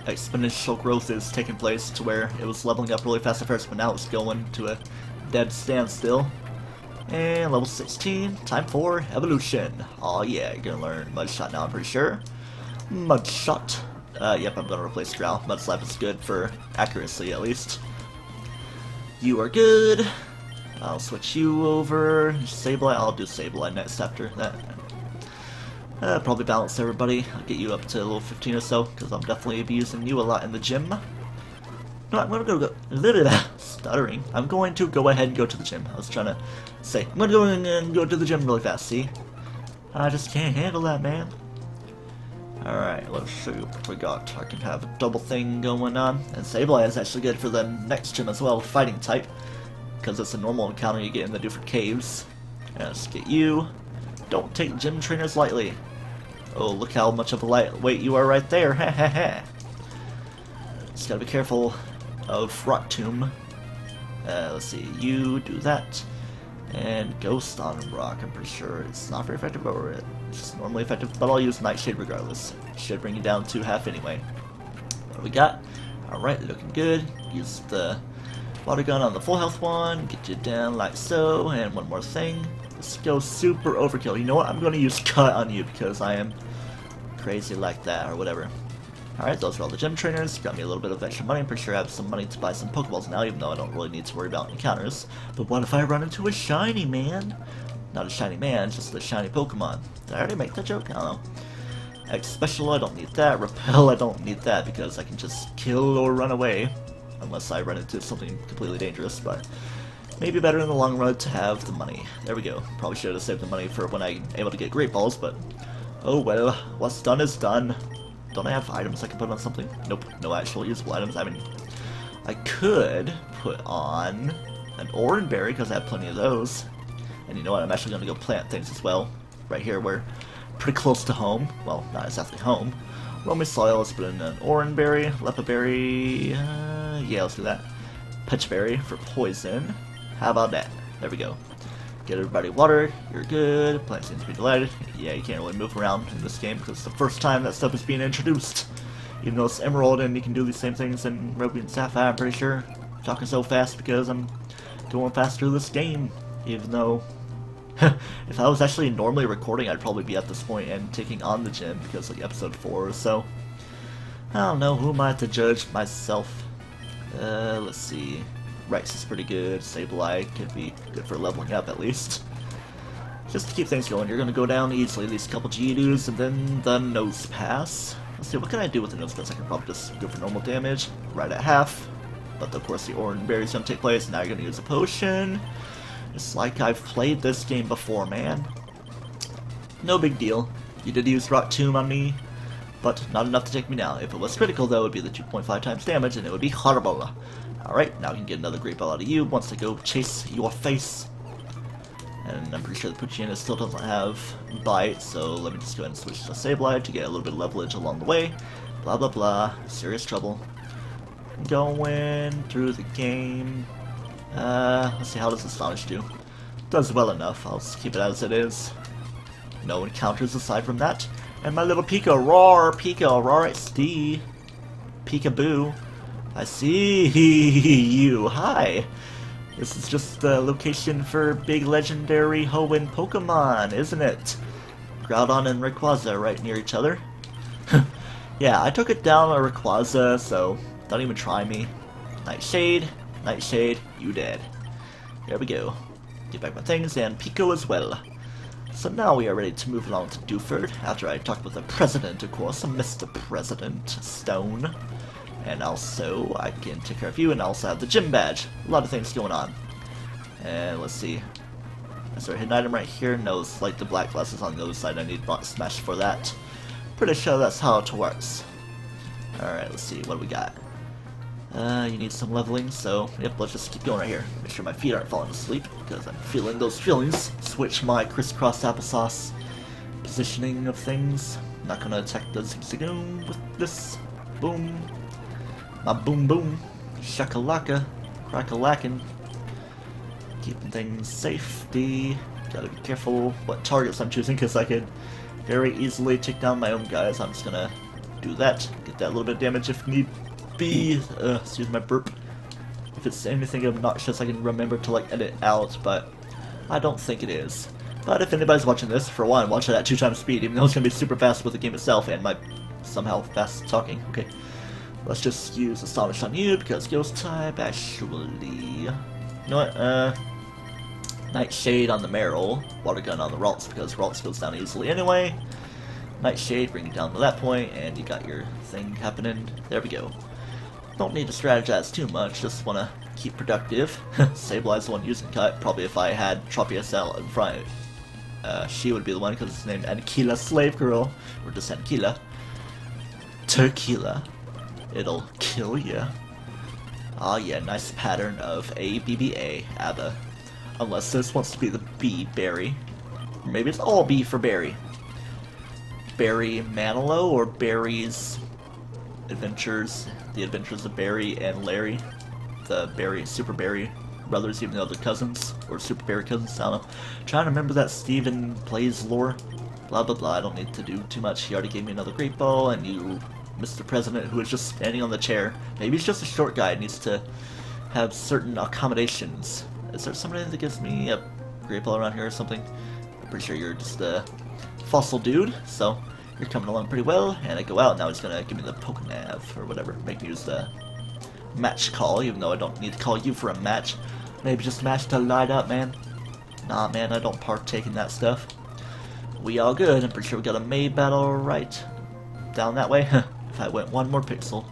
exponential growth is taking place to where it was leveling up really fast at first, but now it's going to a dead standstill. And level 16, time for evolution. Oh yeah, you're gonna learn Mud Shot now, I'm pretty sure. Mud Shot. Yep, I'm gonna replace Growl. Mud Slap is good for accuracy at least. You are good. I'll switch you over. Sableye, I'll do Sableye next after that. Probably balance everybody. I'll get you up to level 15 or so, because I'm definitely be using you a lot in the gym. No, I'm gonna go a little bit stuttering. I'm going to go ahead and go to the gym. I was trying to say, I'm gonna go in and go to the gym really fast, see? I just can't handle that, man. Alright, let's see what we got. I can have a double thing going on. And Sableye is actually good for the next gym as well, fighting type. Because it's a normal encounter you get in the different caves. And let's get you. Don't take gym trainers lightly. Oh, look how much of a lightweight you are right there. Ha ha ha. Just gotta be careful of Rock Tomb. Let's see, you do that. And Ghost on Rock, I'm pretty sure it's not very effective, or it's just normally effective, but I'll use Nightshade regardless. Should bring you down to half anyway. What do we got? Alright, looking good. Use the water gun on the full health one, get you down like so, and one more thing. Let's go super overkill. You know what? I'm going to use Cut on you because I am crazy like that, or whatever. Alright, those are all the gym trainers. Got me a little bit of extra money. I'm pretty sure I have some money to buy some Pokeballs now, even though I don't really need to worry about encounters. But what if I run into a shiny man? Not a shiny man, just a shiny Pokemon. Did I already make that joke? I don't know. X Special, I don't need that. Repel, I don't need that because I can just kill or run away. Unless I run into something completely dangerous, but maybe better in the long run to have the money. There we go. Probably should have saved the money for when I'm able to get Great Balls, but oh well, what's done is done. Don't I have items I can put on something? Nope, no actual usable items. I mean, I could put on an Oran Berry because I have plenty of those. And you know what? I'm actually going to go plant things as well. Right here, we're pretty close to home. Well, not exactly home. Loamy soil, let's put in an Oran Berry, Lepa Berry. Yeah, let's do that. Peach Berry for poison. How about that? There we go. Get everybody watered, you're good, plant seems to be delighted. Yeah, you can't really move around in this game because it's the first time that stuff is being introduced. Even though it's Emerald and you can do these same things in Ruby and Sapphire, I'm pretty sure. I'm talking so fast because I'm going faster this game. Even though, if I was actually normally recording, I'd probably be at this point and taking on the gym because like episode 4 or so. I don't know, who am I to judge myself? Let's see. Rex is pretty good. Sableye could be good for leveling up at least. Just to keep things going, you're going to go down easily these couple Geodudes and then the Nose Pass. Let's see, what can I do with the Nose Pass? I can probably just go for normal damage, right at half. But of course the Oran Berry is going to take place, now you're going to use a potion. It's like I've played this game before, man. No big deal. You did use Rock Tomb on me, but not enough to take me down. If it was critical, though, it would be the 2.5 times damage, and it would be horrible. Alright, now we can get another Great Ball out of you once I go chase your face. And I'm pretty sure the Poochyena still doesn't have Bite, so let me just go ahead and switch to Sableye to get a little bit of leverage along the way. Blah blah blah. Serious trouble. Going through the game. Let's see, how does Astonish do? Does well enough. I'll just keep it as it is. No encounters aside from that. And my little Pika, roar XD. Peekaboo. I see you. Hi. This is just the location for big legendary Hoenn Pokemon, isn't it? Groudon and Rayquaza right near each other. Yeah, I took it down on Rayquaza, so don't even try me. Nightshade, Nightshade, you dead. There we go. Get back my things, and Pico as well. So now we are ready to move along to Dewford, after I talked with the President, of course, Mr. President Stone. And also, I can take care of you, and I also have the gym badge. A lot of things going on. And let's see. Is there a hidden item right here? No, it's like the black glasses on the other side. I need Bot Smash for that. Pretty sure that's how it works. Alright, let's see. What do we got? You need some leveling, so yep, let's just keep going right here. Make sure my feet aren't falling asleep, because I'm feeling those feelings. Switch my crisscross applesauce positioning of things. Not gonna attack the Zigzagoon with this. Boom. My boom boom. Shakalaka. Crackalackin'. Keeping things safety. Gotta be careful what targets I'm choosing, because I could very easily take down my own guys. I'm just gonna do that. Get that little bit of damage if need be. Excuse my burp. If it's anything obnoxious, I can remember to like edit out, but I don't think it is. But if anybody's watching this, for one, watch it at 2 times speed, even though it's gonna be super fast with the game itself and my somehow fast talking. Okay. Let's just use Astonish on you because Ghost type, actually. You know what, Nightshade on the Meryl, Water Gun on the Ralts, because Ralts goes down easily anyway. Nightshade, bring it down to that point, and you got your thing happening. There we go. Don't need to strategize too much, just want to keep productive. Sableye the one using Cut. Probably if I had Tropius in front, she would be the one, because it's named Anquila Slave Girl, or just Anquila. Tequila. It'll kill ya. Ah yeah, nice pattern of A-B-B-A, ABBA. Unless this wants to be the B, Barry. Or maybe it's all B for Barry. Barry Manilow, or Barry's Adventures, the Adventures of Barry and Larry. The Super Barry brothers, even though they're cousins, or Super Barry cousins, I don't know. Trying to remember that Steven plays lore. Blah blah blah, I don't need to do too much. He already gave me another great ball, and you, Mr. President, who is just standing on the chair. Maybe he's just a short guy, needs to have certain accommodations. Is there somebody that gives me a great ball around here or something? I'm pretty sure you're just a fossil dude, so you're coming along pretty well. And I go out, now he's gonna give me the Pokenav, or whatever, make me use the match call, even though I don't need to call you for a match. Maybe just a match to light up, man. Nah, man, I don't partake in that stuff. We all good. I'm pretty sure we got a maid battle right down that way. If I went one more pixel,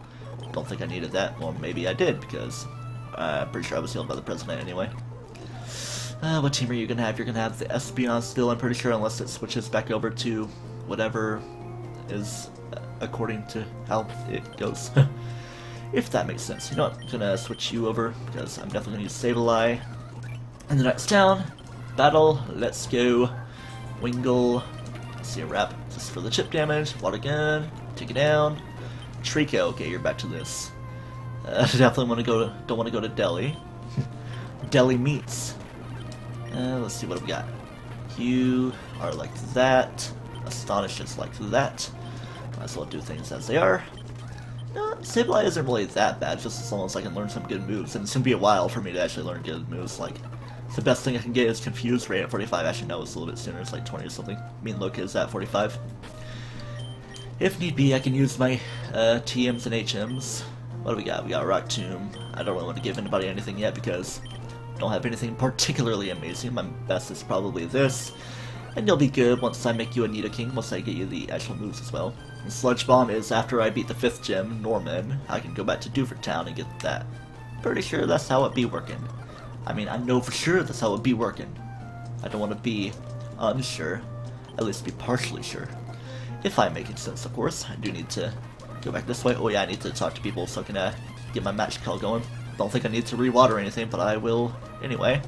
don't think I needed that. Well, maybe I did, because I'm pretty sure I was healed by the president anyway. What team are you gonna have? You're gonna have the Espeon still, I'm pretty sure, unless it switches back over to whatever is according to how it goes. If that makes sense. You know what? I'm gonna switch you over, because I'm definitely gonna use Sableye. In the next town, battle, let's go. Wingull, see a wrap just for the chip damage, Water Gun, take it down. Trico, okay, you're back to this. Definitely don't want to go to Delhi. Delhi meats. Let's see what we got. You are like that. Astonish is like that. Might as well do things as they are. No, Sableye isn't really that bad, just as long as I can learn some good moves. And it's going to be a while for me to actually learn good moves. Like, the best thing I can get is Confused Ray at 45. Actually, no, it's a little bit sooner. It's like 20 or something. Mean Look is at 45. If need be, I can use my TMs and HMs. What do we got? We got Rock Tomb. I don't really want to give anybody anything yet because I don't have anything particularly amazing. My best is probably this. And you'll be good once I make you a Nidoking, once I get you the actual moves as well. And Sludge Bomb is after I beat the 5th gym, Norman. I can go back to Dewford Town and get that. Pretty sure that's how it be working. I mean, I know for sure that's how it be working. I don't want to be unsure. At least be partially sure. If I'm making sense, of course. I do need to go back this way. Oh yeah, I need to talk to people so I can get my match call going. Don't think I need to rewater or anything, but I will anyway.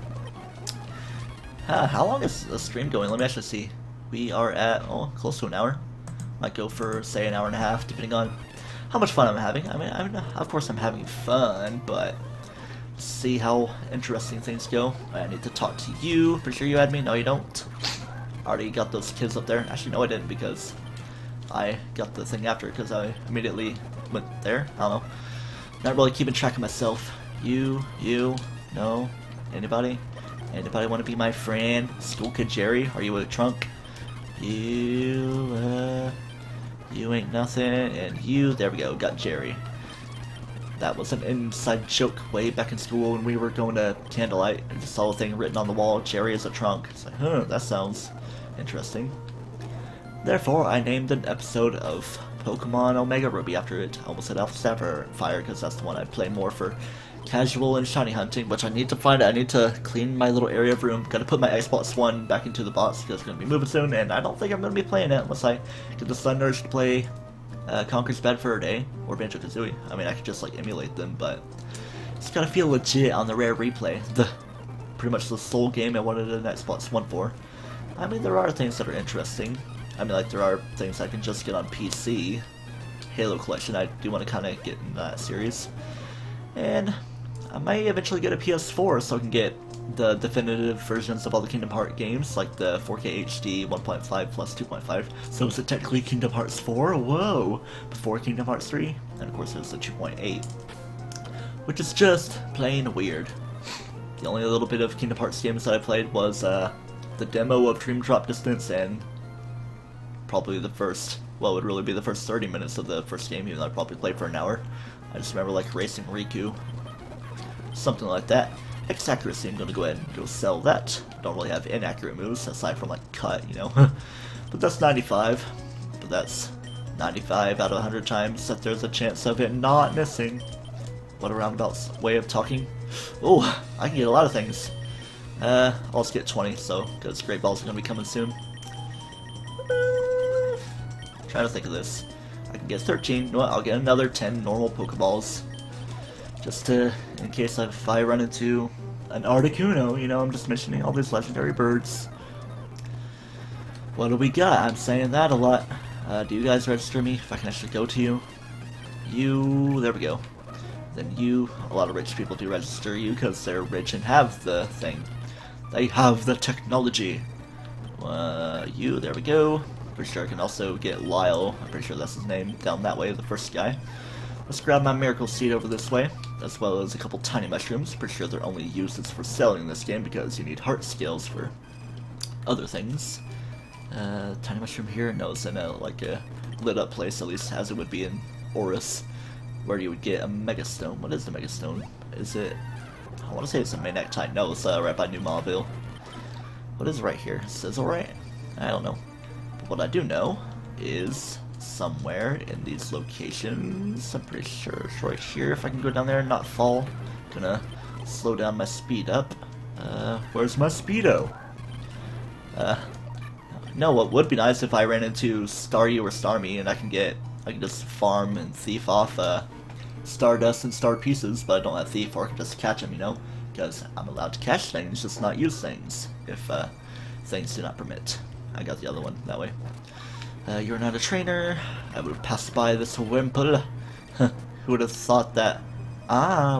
How long is the stream going? Let me actually see. We are at, close to an hour. Might go for, say, an hour and a half, depending on how much fun I'm having. I mean, of course I'm having fun, but let's see how interesting things go. I need to talk to you. Pretty sure you had me? No, you don't. Already got those kids up there. Actually, no, I didn't, because I got the thing after, because I immediately went there. I don't know. Not really keeping track of myself. You, no, anybody? Anybody want to be my friend? School Kid Jerry, are you a trunk? You ain't nothing, and you, there we go, got Jerry. That was an inside joke way back in school when we were going to Candlelight. I just saw a thing written on the wall, Jerry is a trunk. It's like, that sounds interesting. Therefore, I named an episode of Pokemon Omega Ruby after it. I almost said Alpha Sapphire Fire, because that's the one I play more for casual and shiny hunting, which I need to find. I need to clean my little area of room. Gotta put my Xbox One back into the box because it's gonna be moving soon, and I don't think I'm gonna be playing it unless I get the Sun Nurse to play Conker's Bad Fur Day or Banjo-Kazooie. I mean, I could just like emulate them, but it's gotta feel legit on the rare replay. Pretty much the sole game I wanted an Xbox One for. I mean, there are things that are interesting. I mean, like, there are things I can just get on PC. Halo Collection, I do want to kind of get in that series. And I might eventually get a PS4 so I can get the definitive versions of all the Kingdom Hearts games, like the 4K HD 1.5 plus 2.5. So is it technically Kingdom Hearts 4? Whoa! Before Kingdom Hearts 3? And of course there's the 2.8. Which is just plain weird. The only little bit of Kingdom Hearts games that I played was the demo of Dream Drop Distance and probably the first, well, it would really be the first 30 minutes of the first game, even though I probably played for an hour. I just remember like racing Riku. Something like that. X accuracy, I'm gonna go ahead and go sell that. Don't really have inaccurate moves aside from like cut, you know. But that's 95. But that's 95 out of 100 times that there's a chance of it not missing. What a roundabout way of talking. Oh, I can get a lot of things. I'll just get 20, so, because Great Balls are going to be coming soon. Trying to think of this. I can get 13. You know what? I'll get another 10 normal Pokeballs. Just to, in case if I run into an Articuno, you know, I'm just mentioning all these legendary birds. What do we got? I'm saying that a lot. Do you guys register me if I can actually go to you? You, there we go. Then you, a lot of rich people do register you because they're rich and have the thing. They have the technology. You, there we go. Pretty sure I can also get Lyle, I'm pretty sure that's his name, down that way, the first guy. Let's grab my Miracle Seed over this way, as well as a couple Tiny Mushrooms. Pretty sure they're only used for selling in this game because you need heart scales for other things. Tiny Mushroom here? No, it's in a, like a lit up place, at least as it would be in Oris, where you would get a Mega Stone. What is the Mega Stone? Is it... I want to say it's a Manectite. No, it's right by New Mauville. What is right here? Sizzle, right? I don't know. But what I do know is somewhere in these locations, I'm pretty sure it's right here. If I can go down there and not fall, gonna slow down my speed up. Where's my speedo? No, what would be nice if I ran into Staryu or Starmie and I can just farm and thief off Stardust and Star Pieces, but I don't have Thief, or I can just catch them, you know, because I'm allowed to catch things, just not use things, if things do not permit. I got the other one that way. You're not a trainer. I would have passed by this Wimple. Who would have thought that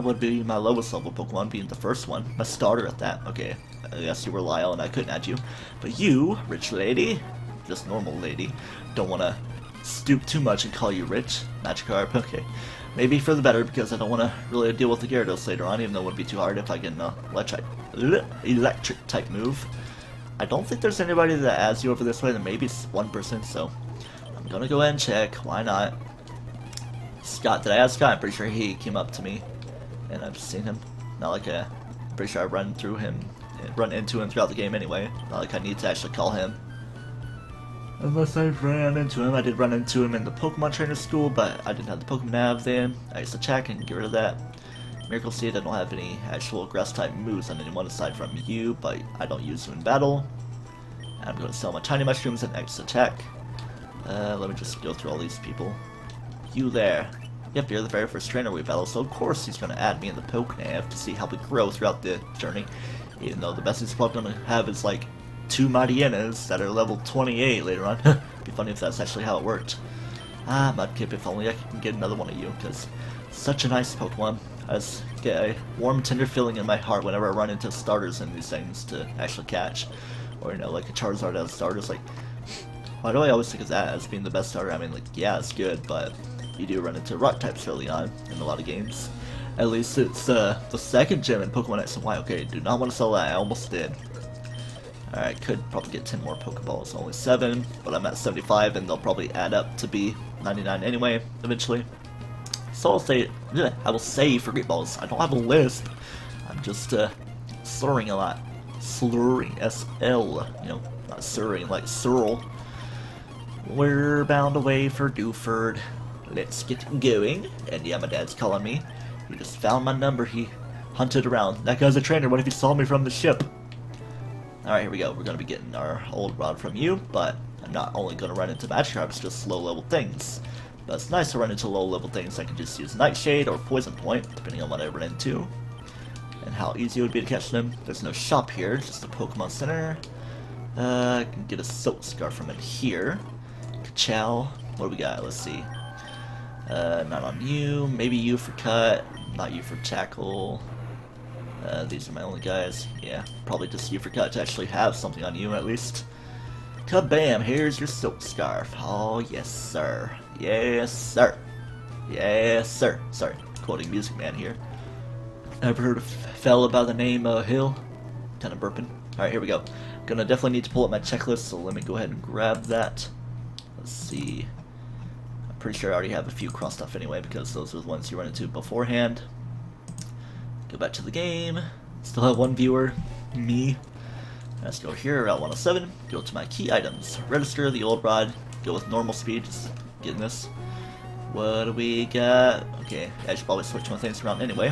would be my lowest level Pokemon, being the first one, my starter at that. Okay, I guess you were Lyle and I couldn't add you, but you, rich lady, just normal lady, don't want to stoop too much and call you rich. Magikarp, okay. Maybe for the better, because I don't want to really deal with the Gyarados later on, even though it would be too hard if I get an electric type move. I don't think there's anybody that adds you over this way, then maybe it's one person, so I'm gonna go ahead and check. Why not? Scott, did I ask Scott? I'm pretty sure he came up to me, and I've seen him. Not like I'm pretty sure I run into him throughout the game anyway. Not like I need to actually call him. Unless I ran into him. I did run into him in the Pokemon Trainer School, but I didn't have the Pokemon Nav then. I used to check and get rid of that. Miracle Seed, I don't have any actual Grass-type moves on anyone aside from you, but I don't use them in battle. I'm going to sell my Tiny Mushrooms and X attack. Let me just go through all these people. You there. Yep, you're the very first trainer we battle, so of course he's going to add me in the Pokenav to see how we grow throughout the journey. Even though the best he's probably going to have is like 2 Marienas that are level 28 later on. Be funny if that's actually how it worked. Mudkip, if only I can get another one of you, because such a nice Pokemon. I just get a warm, tender feeling in my heart whenever I run into starters in these things to actually catch. Or, you know, like a Charizard as starters. Like, why do I always think of that as being the best starter? I mean, like, yeah, it's good, but you do run into rock types early on in a lot of games. At least it's the second gym in Pokemon X and Y. Okay, do not want to sell that. I almost did. Alright, could probably get 10 more Pokeballs. Only 7, but I'm at 75, and they'll probably add up to be 99 anyway, eventually. So I will say for Great Balls. I don't have a lisp. I'm just slurring a lot. Slurring, S-L, you know, not slurring like Searle. We're bound away for Dewford. Let's get going. And yeah, my dad's calling me. He just found my number. He hunted around. That guy's a trainer. What if he saw me from the ship? Alright, here we go. We're going to be getting our old rod from you, but I'm not only going to run into Magikarps, just low-level things. But it's nice to run into low-level things. I can just use Nightshade or Poison Point, depending on what I run into, and how easy it would be to catch them. There's no shop here, just a Pokemon Center. I can get a Silk Scarf from in here. Ka-chow. What do we got? Let's see. Not on you. Maybe you for Cut. Not you for Tackle. These are my only guys. Yeah, probably just you for Cut to actually have something on you at least. Kabam! Here's your Silk Scarf. Oh, yes, sir. Yes, sir. Yes, sir. Sorry, quoting Music Man here. Ever heard of a fella by the name of Hill? Kinda burping. Alright, here we go. Gonna definitely need to pull up my checklist, so let me go ahead and grab that. Let's see. I'm pretty sure I already have a few crossed off anyway, because those are the ones you run into beforehand. Go back to the game. Still have one viewer, me. Let's go here, Route 107, go to my key items. Register the old rod, go with normal speed, just getting this. What do we got? Okay, I should probably switch my things around anyway.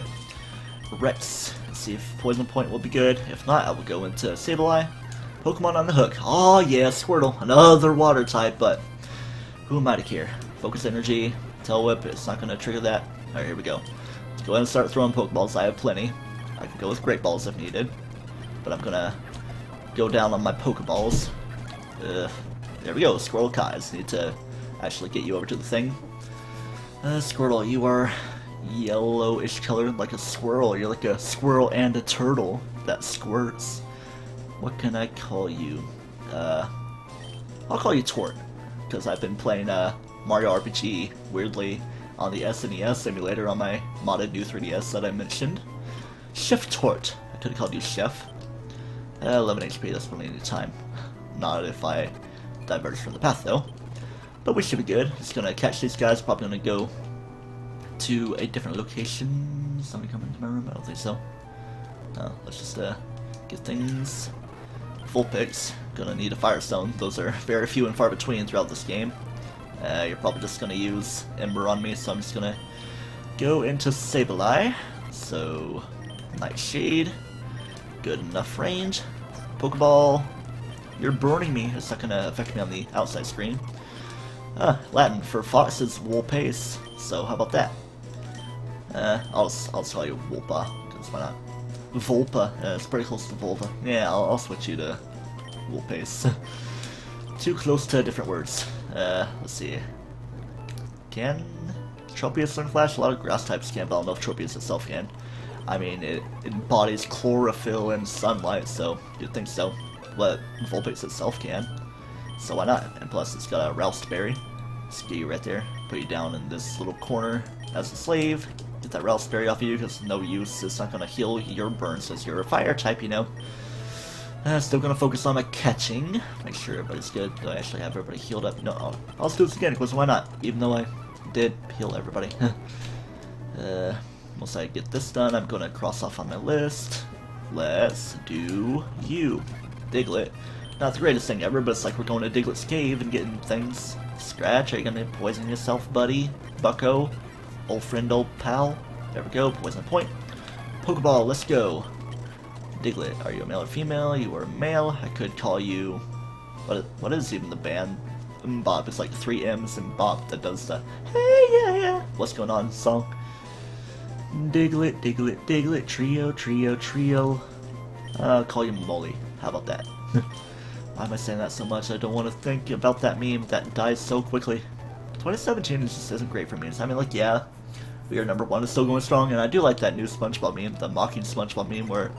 Rex, let's see if Poison Point will be good. If not, I will go into Sableye. Pokemon on the hook. Oh yeah, Squirtle, another water type, but who am I to care? Focus Energy, Tail Whip, it's not going to trigger that. Alright, here we go. Let's go ahead and start throwing Pokeballs. I have plenty. I can go with Great Balls if needed, but I'm going to go down on my Pokeballs. There we go, Squirtle Kai's. Need to actually get you over to the thing. Squirtle, you are yellowish colored like a swirl. You're like a squirrel and a turtle that squirts. What can I call you? I'll call you Tort, because I've been playing Mario RPG, weirdly, on the SNES emulator on my modded new 3DS that I mentioned. Chef Tort. I could have called you Chef. 11 HP, that's plenty of time. Not if I diverge from the path, though. But we should be good. Just gonna catch these guys, probably gonna go to a different location. Somebody come into my room? I don't think so. No, let's just get things. Full picks. Gonna need a Firestone. Those are very few and far between throughout this game. You're probably just gonna use Ember on me, so I'm just gonna go into Sableye. So, Nightshade. Good enough range. Pokeball. You're burning me. It's not gonna affect me on the outside screen. Latin for fox is Wolpace, so how about that? I'll call you Wolpa, because why not? Volpa, it's pretty close to Volva. Yeah, I'll switch you to Wolpace. Too close to different words. Let's see. Can Tropius learn Flash? A lot of grass types can, but I don't know if Tropius itself can. I mean, it embodies chlorophyll and sunlight, so you'd think so. But Volpace itself can. So why not? And plus it's got a Roused Berry. Let's get you right there. Put you down in this little corner as a slave. Get that Roused Berry off of you because no use. It's not going to heal your burns as you're a fire type, you know. Still going to focus on my catching. Make sure everybody's good. Do I actually have everybody healed up? No, I'll just do this again because why not? Even though I did heal everybody. Once I get this done, I'm going to cross off on my list. Let's do you. Diglett. Not the greatest thing ever, but it's like we're going to Diglett's cave and getting things. Scratch, are you gonna poison yourself, buddy? Bucko? Old friend, old pal? There we go, poison point. Pokeball, let's go. Diglett, are you a male or female? You are a male. I could call you... What is even the band? Bop, it's like 3 M's and Bop that does the hey yeah yeah. What's going on song? Diglett, Diglett, Diglett, trio, trio, trio. I'll call you Molly. How about that? Why am I saying that so much? I don't want to think about that meme that dies so quickly. 2017 just isn't great for memes. I mean, like, yeah, we are #1 is still going strong, and I do like that new SpongeBob meme, the mocking SpongeBob meme, where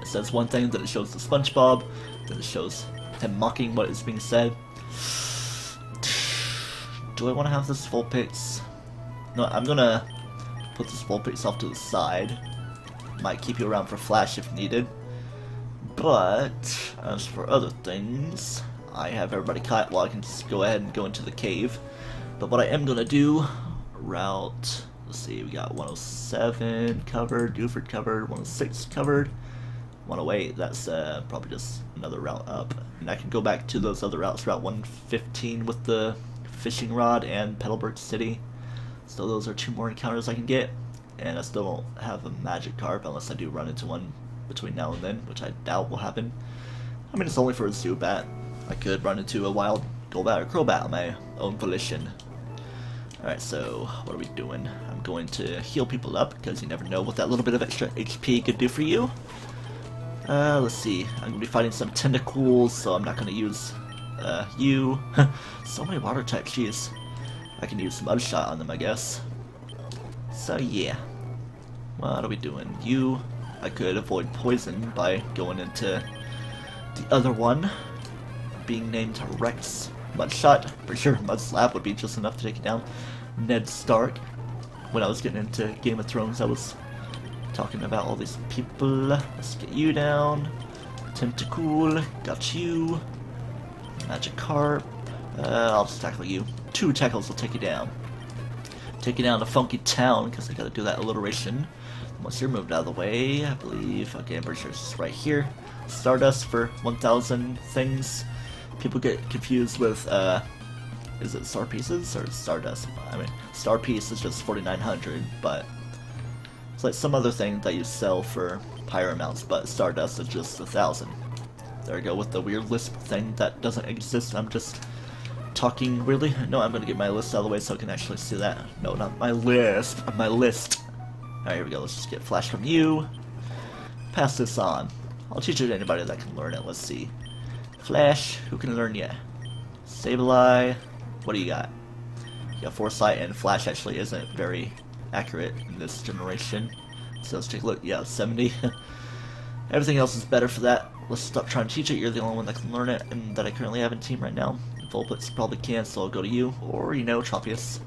it says one thing, then it shows the SpongeBob, then it shows him mocking what is being said. Do I want to have this Vulpix? No, I'm gonna put this Vulpix off to the side. Might keep you around for Flash if needed. But, as for other things, I have everybody caught. Well, I can just go ahead and go into the cave. But what I am going to do, route, let's see, we got 107 covered, Dewford covered, 106 covered, 108, that's probably just another route up. And I can go back to those other routes, Route 115 with the fishing rod and Petalburg City. So those are 2 more encounters I can get. And I still don't have a Magikarp unless I do run into one between now and then, which I doubt will happen. I mean, it's only for a Zubat. I could run into a wild Golbat or Crobat on my own volition. Alright, so what are we doing? I'm going to heal people up because you never know what that little bit of extra HP could do for you. Let's see. I'm going to be fighting some Tentacools, so I'm not going to use you. So many water types, jeez. I can use Mud Shot on them, I guess. So yeah. What are we doing? You. I could avoid poison by going into the other one, being named Rex. Mudshot, for sure Mud Slap would be just enough to take it down. Ned Stark. When I was getting into Game of Thrones, I was talking about all these people. Let's get you down. Tentacool, got you. Magikarp. I'll just tackle you. 2 tackles will take you down. Take you down to Funky Town, because I gotta do that alliteration. Once you're moved out of the way, I believe, okay, I'm pretty sure it's right here. Stardust for 1,000 things. People get confused with, is it star pieces or stardust? I mean, star piece is just 4,900, but it's like some other thing that you sell for higher amounts, but stardust is just 1,000. There we go with the weird lisp thing that doesn't exist. I'm just talking weirdly. No, I'm gonna get my list out of the way so I can actually see that. No, not my list, my list. Alright, here we go. Let's just get flash from you. Pass this on. I'll teach it to anybody that can learn it. Let's see. Flash, who can learn ya? Sableye, what do you got? You got Foresight, and Flash actually isn't very accurate in this generation. So let's take a look. Yeah, 70. Everything else is better for that. Let's stop trying to teach it. You're the only one that can learn it, and that I currently have in team right now. Vulpix probably can, so I'll go to you, or, you know, Tropius.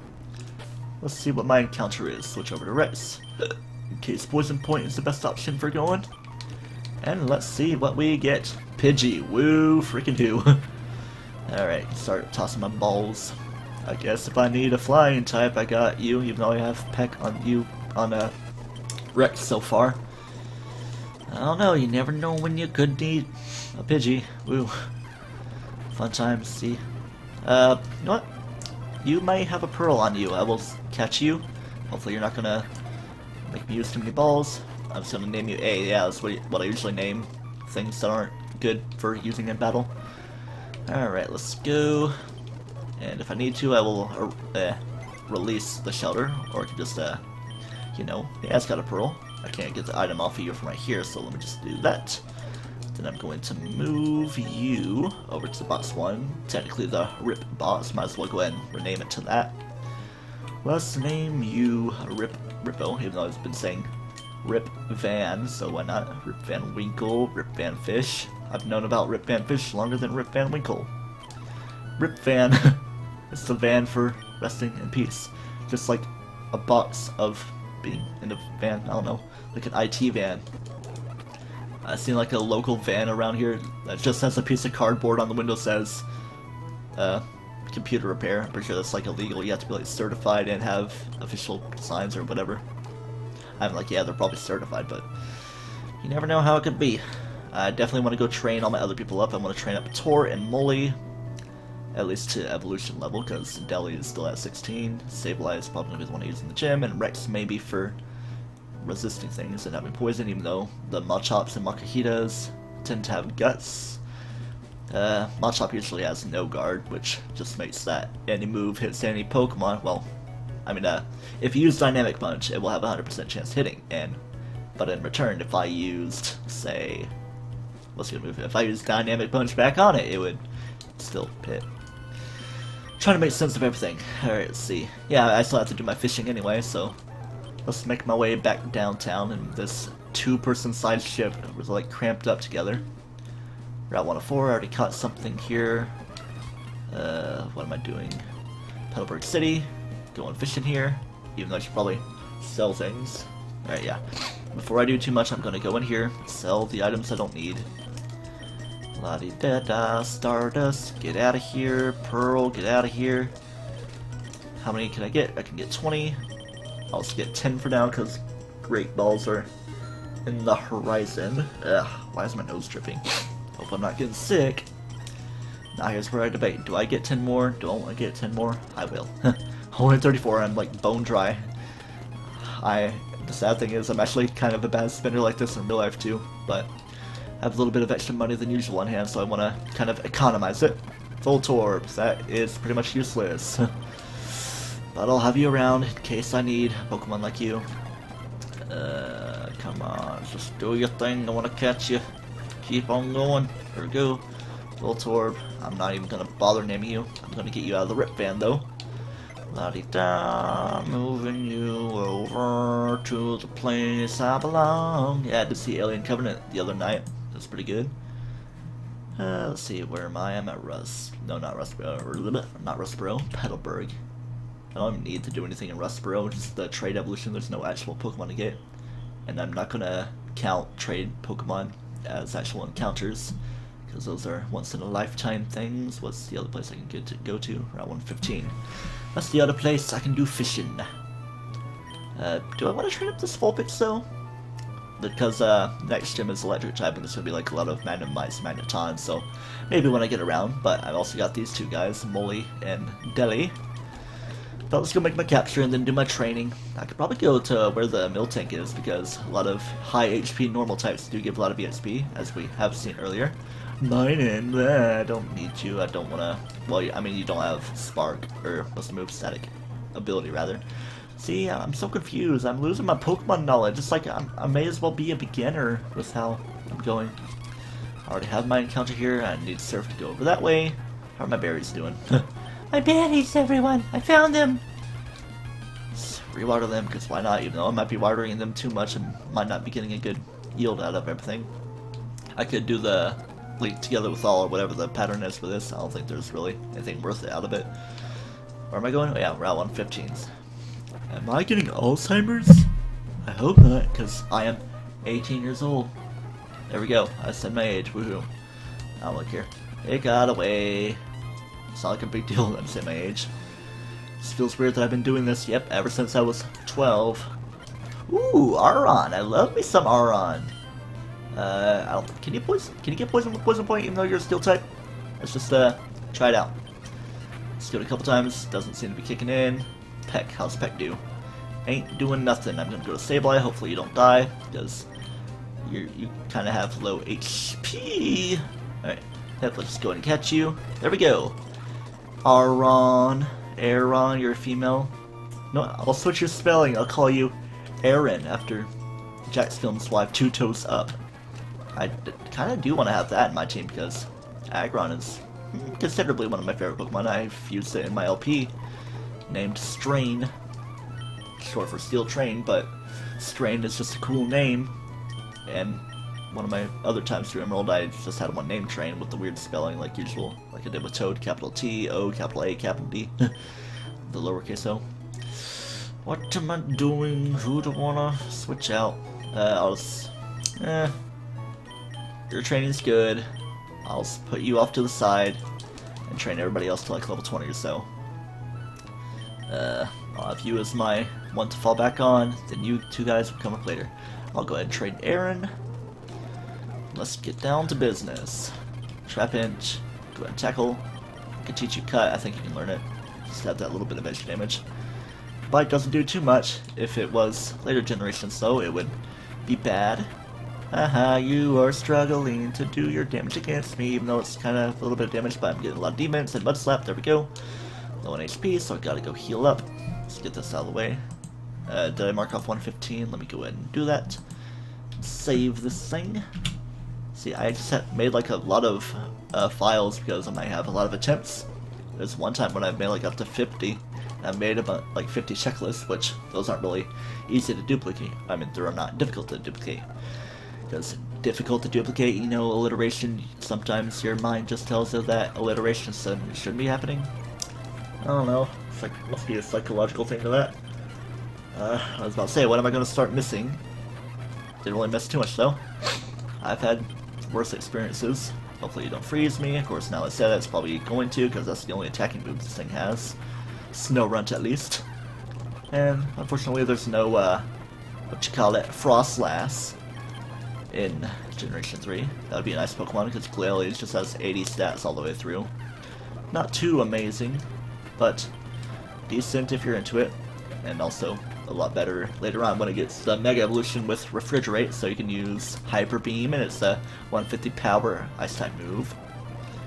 Let's see what my encounter is. Switch over to Rex. In case Poison Point is the best option for going. And let's see what we get. Pidgey. Woo freaking do. Alright, start tossing my balls. I guess if I need a flying type, I got you, even though I have Peck on you on Rex so far. I don't know, you never know when you could need a Pidgey. Woo. Fun times, see. You know what? You might have a Pearl on you. I will catch you. Hopefully you're not gonna make me use too many balls. I'm just gonna name you A. Yeah, that's what I usually name things that aren't good for using in battle. Alright, let's go. And if I need to, I will release the shelter. Or I can just, you know, yeah, it's got a Pearl. I can't get the item off of you from right here, so let me just do that. Then I'm going to move you over to box 1. Technically the Rip box, might as well go ahead and rename it to that. Let's name you Rippo, even though I've been saying Rip Van, so why not? Rip Van Winkle, Rip Van Fish. I've known about Rip Van Fish longer than Rip Van Winkle. Rip Van, it's the van for resting in peace. Just like a box of being in a van, I don't know, like an IT van. I've seen like a local van around here that just has a piece of cardboard on the window says computer repair. I'm pretty sure that's like illegal. You have to be like certified and have official signs or whatever. I'm like, yeah, they're probably certified, but you never know how it could be. I definitely want to go train all my other people up. I want to train up Tor and Molly, at least to evolution level, because Deli is still at 16. Sableye is probably going to be the one I use in the gym, and Rex maybe for resisting things and having poison, even though the Machops and Makuhitas tend to have guts. Machop usually has no guard, which just makes that any move hits any Pokemon. Well, I mean, if you use Dynamic Punch, it will have a 100% chance hitting, but in return, if I used, say, what's gonna move? If I used Dynamic Punch back on it, it would still hit. Trying to make sense of everything. Alright, let's see. Yeah, I still have to do my fishing anyway, so let's make my way back downtown in this two-person side ship. We're like cramped up together. Route 104, I already caught something here. What am I doing? Petalburg City. Going fishing here, even though I should probably sell things. Alright, yeah. Before I do too much, I'm gonna go in here, sell the items I don't need. La-di-da-da, Stardust, get out of here. Pearl, get out of here. How many can I get? I can get 20. I'll just get 10 for now, because Great Balls are in the horizon. Ugh, why is my nose dripping? Hope I'm not getting sick. Now here's where I debate. Do I get 10 more? Do I want to get 10 more? I will. Only 34, I'm like bone dry. The sad thing is I'm actually kind of a bad spender like this in real life too, but I have a little bit of extra money than usual on hand, so I want to kind of economize it. Full Torbs, that is pretty much useless. But I'll have you around in case I need Pokemon like you. Come on, just do your thing, I want to catch you. Keep on going. There we go. Full Torb. I'm not even going to bother naming you. I'm going to get you out of the Rip Van though. La-di-da, moving you over to the place I belong. Yeah, I did see Alien Covenant the other night. That's pretty good. Let's see, where am I? I'm at no, not Rustboro, not Rustboro, Petalburg. I don't even need to do anything in Rustboro, just the trade evolution. There's no actual Pokemon to get. And I'm not gonna count trade Pokemon as actual encounters, because those are once in a lifetime things. What's the other place I can go to? Route 115. That's the other place I can do fishing. Do I want to train up this Vulpix though? because next gym is electric type, and there's gonna be like a lot of randomized magnetons. So maybe when I get around. But I've also got these two guys, Molly and Deli. But let's go make my capture and then do my training. I could probably go to where the mill tank is because a lot of high HP normal types do give a lot of EXP, as we have seen earlier. Mining, I don't need you. I don't wanna. Well, I mean, you don't have Spark or what's the move, static ability rather. See, I'm so confused. I'm losing my Pokemon knowledge. It's like I may as well be a beginner with how I'm going. I already have my encounter here. I need Surf to go over that way. How are my berries doing? My berries, everyone! I found them! Let's rewater them, because why not? Even though I might be watering them too much and might not be getting a good yield out of everything. I could do the link together with all or whatever the pattern is for this. I don't think there's really anything worth it out of it. Where am I going? Oh yeah, Route 115s. Am I getting Alzheimer's? I hope not, because I am 18 years old. There we go. I said my age. Woohoo. Now look here. It got away. It's not like a big deal that I say my age. This feels weird that I've been doing this, yep, ever since I was 12. Ooh, Aron. I love me some Aron. Can you get poison with poison point even though you're a steel type? Let's just try it out. Let's do it a couple times. Doesn't seem to be kicking in. Peck, how's Peck do? Ain't doing nothing. I'm gonna go to Sableye. Hopefully you don't die because you kind of have low HP. All right, let's just go ahead and catch you. There we go. Aaron, you're a female. No, I'll switch your spelling. I'll call you Aaron after Jack's film's wife, Two Toes Up. I kind of do want to have that in my team because Aggron is considerably one of my favorite Pokemon. I've used it in my LP, named Strain, short for Steel Train, but Strain is just a cool name. And one of my other times through Emerald, I just had one named Train with the weird spelling like usual, like I did with Toad, capital T, O, capital A, capital D, the lowercase o. What am I doing? Who do I wanna switch out? I'll just, your training's good. I'll just put you off to the side and train everybody else to like level 20 or so. I'll have you as my one to fall back on, then you two guys will come up later. I'll go ahead and trade Aaron. Let's get down to business. Trap Inch, go ahead and tackle. I can teach you Cut, I think you can learn it. Just have that little bit of edge damage. Bite doesn't do too much. If it was later generations though, it would be bad. Haha, you are struggling to do your damage against me, even though it's kind of a little bit of damage, but I'm getting a lot of demons and Mud Slap, there we go. Low on HP, so I gotta go heal up. Let's get this out of the way. Did I mark off 115? Let me go ahead and do that. Save this thing. See, I just made like a lot of files because I might have a lot of attempts. There's one time when I made like up to 50. And I made about like 50 checklists, which those aren't really easy to duplicate. I mean, they're not difficult to duplicate. Because difficult to duplicate, you know, alliteration, sometimes your mind just tells you that alliteration shouldn't be happening. I don't know. It's like, must be a psychological thing to that. I was about to say, what am I going to start missing? Didn't really miss too much though. I've had worse experiences. Hopefully you don't freeze me. Of course, now I said it's probably going to, because that's the only attacking move this thing has. Snow Runt at least. And unfortunately there's no, what you call it, Frostlass in Generation 3. That would be a nice Pokemon, because Glalie just has 80 stats all the way through. Not too amazing, but decent if you're into it. And also a lot better later on when it gets the Mega Evolution with Refrigerate, so you can use Hyper Beam, and it's a 150 power Ice-type move.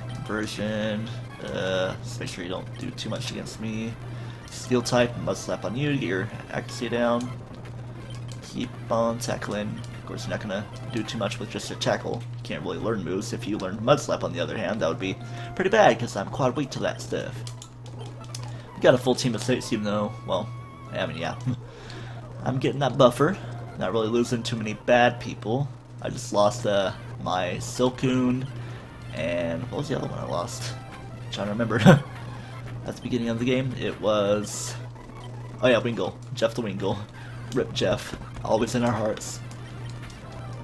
Conversion, just make sure you don't do too much against me. Steel type, Mud Slap on you to get your accuracy down. Keep on tackling. Of course, you're not gonna do too much with just your tackle. You can't really learn moves. If you learned Mud Slap on the other hand, that would be pretty bad, because I'm quite weak to that stuff. We got a full team of 6, even though, well, I mean, yeah. I'm getting that buffer. Not really losing too many bad people. I just lost my Silcoon, and what was the other one I lost? I'm trying to remember. At the beginning of the game, it was... oh yeah, Wingull. Jeff the Wingull. Rip Jeff. Always in our hearts.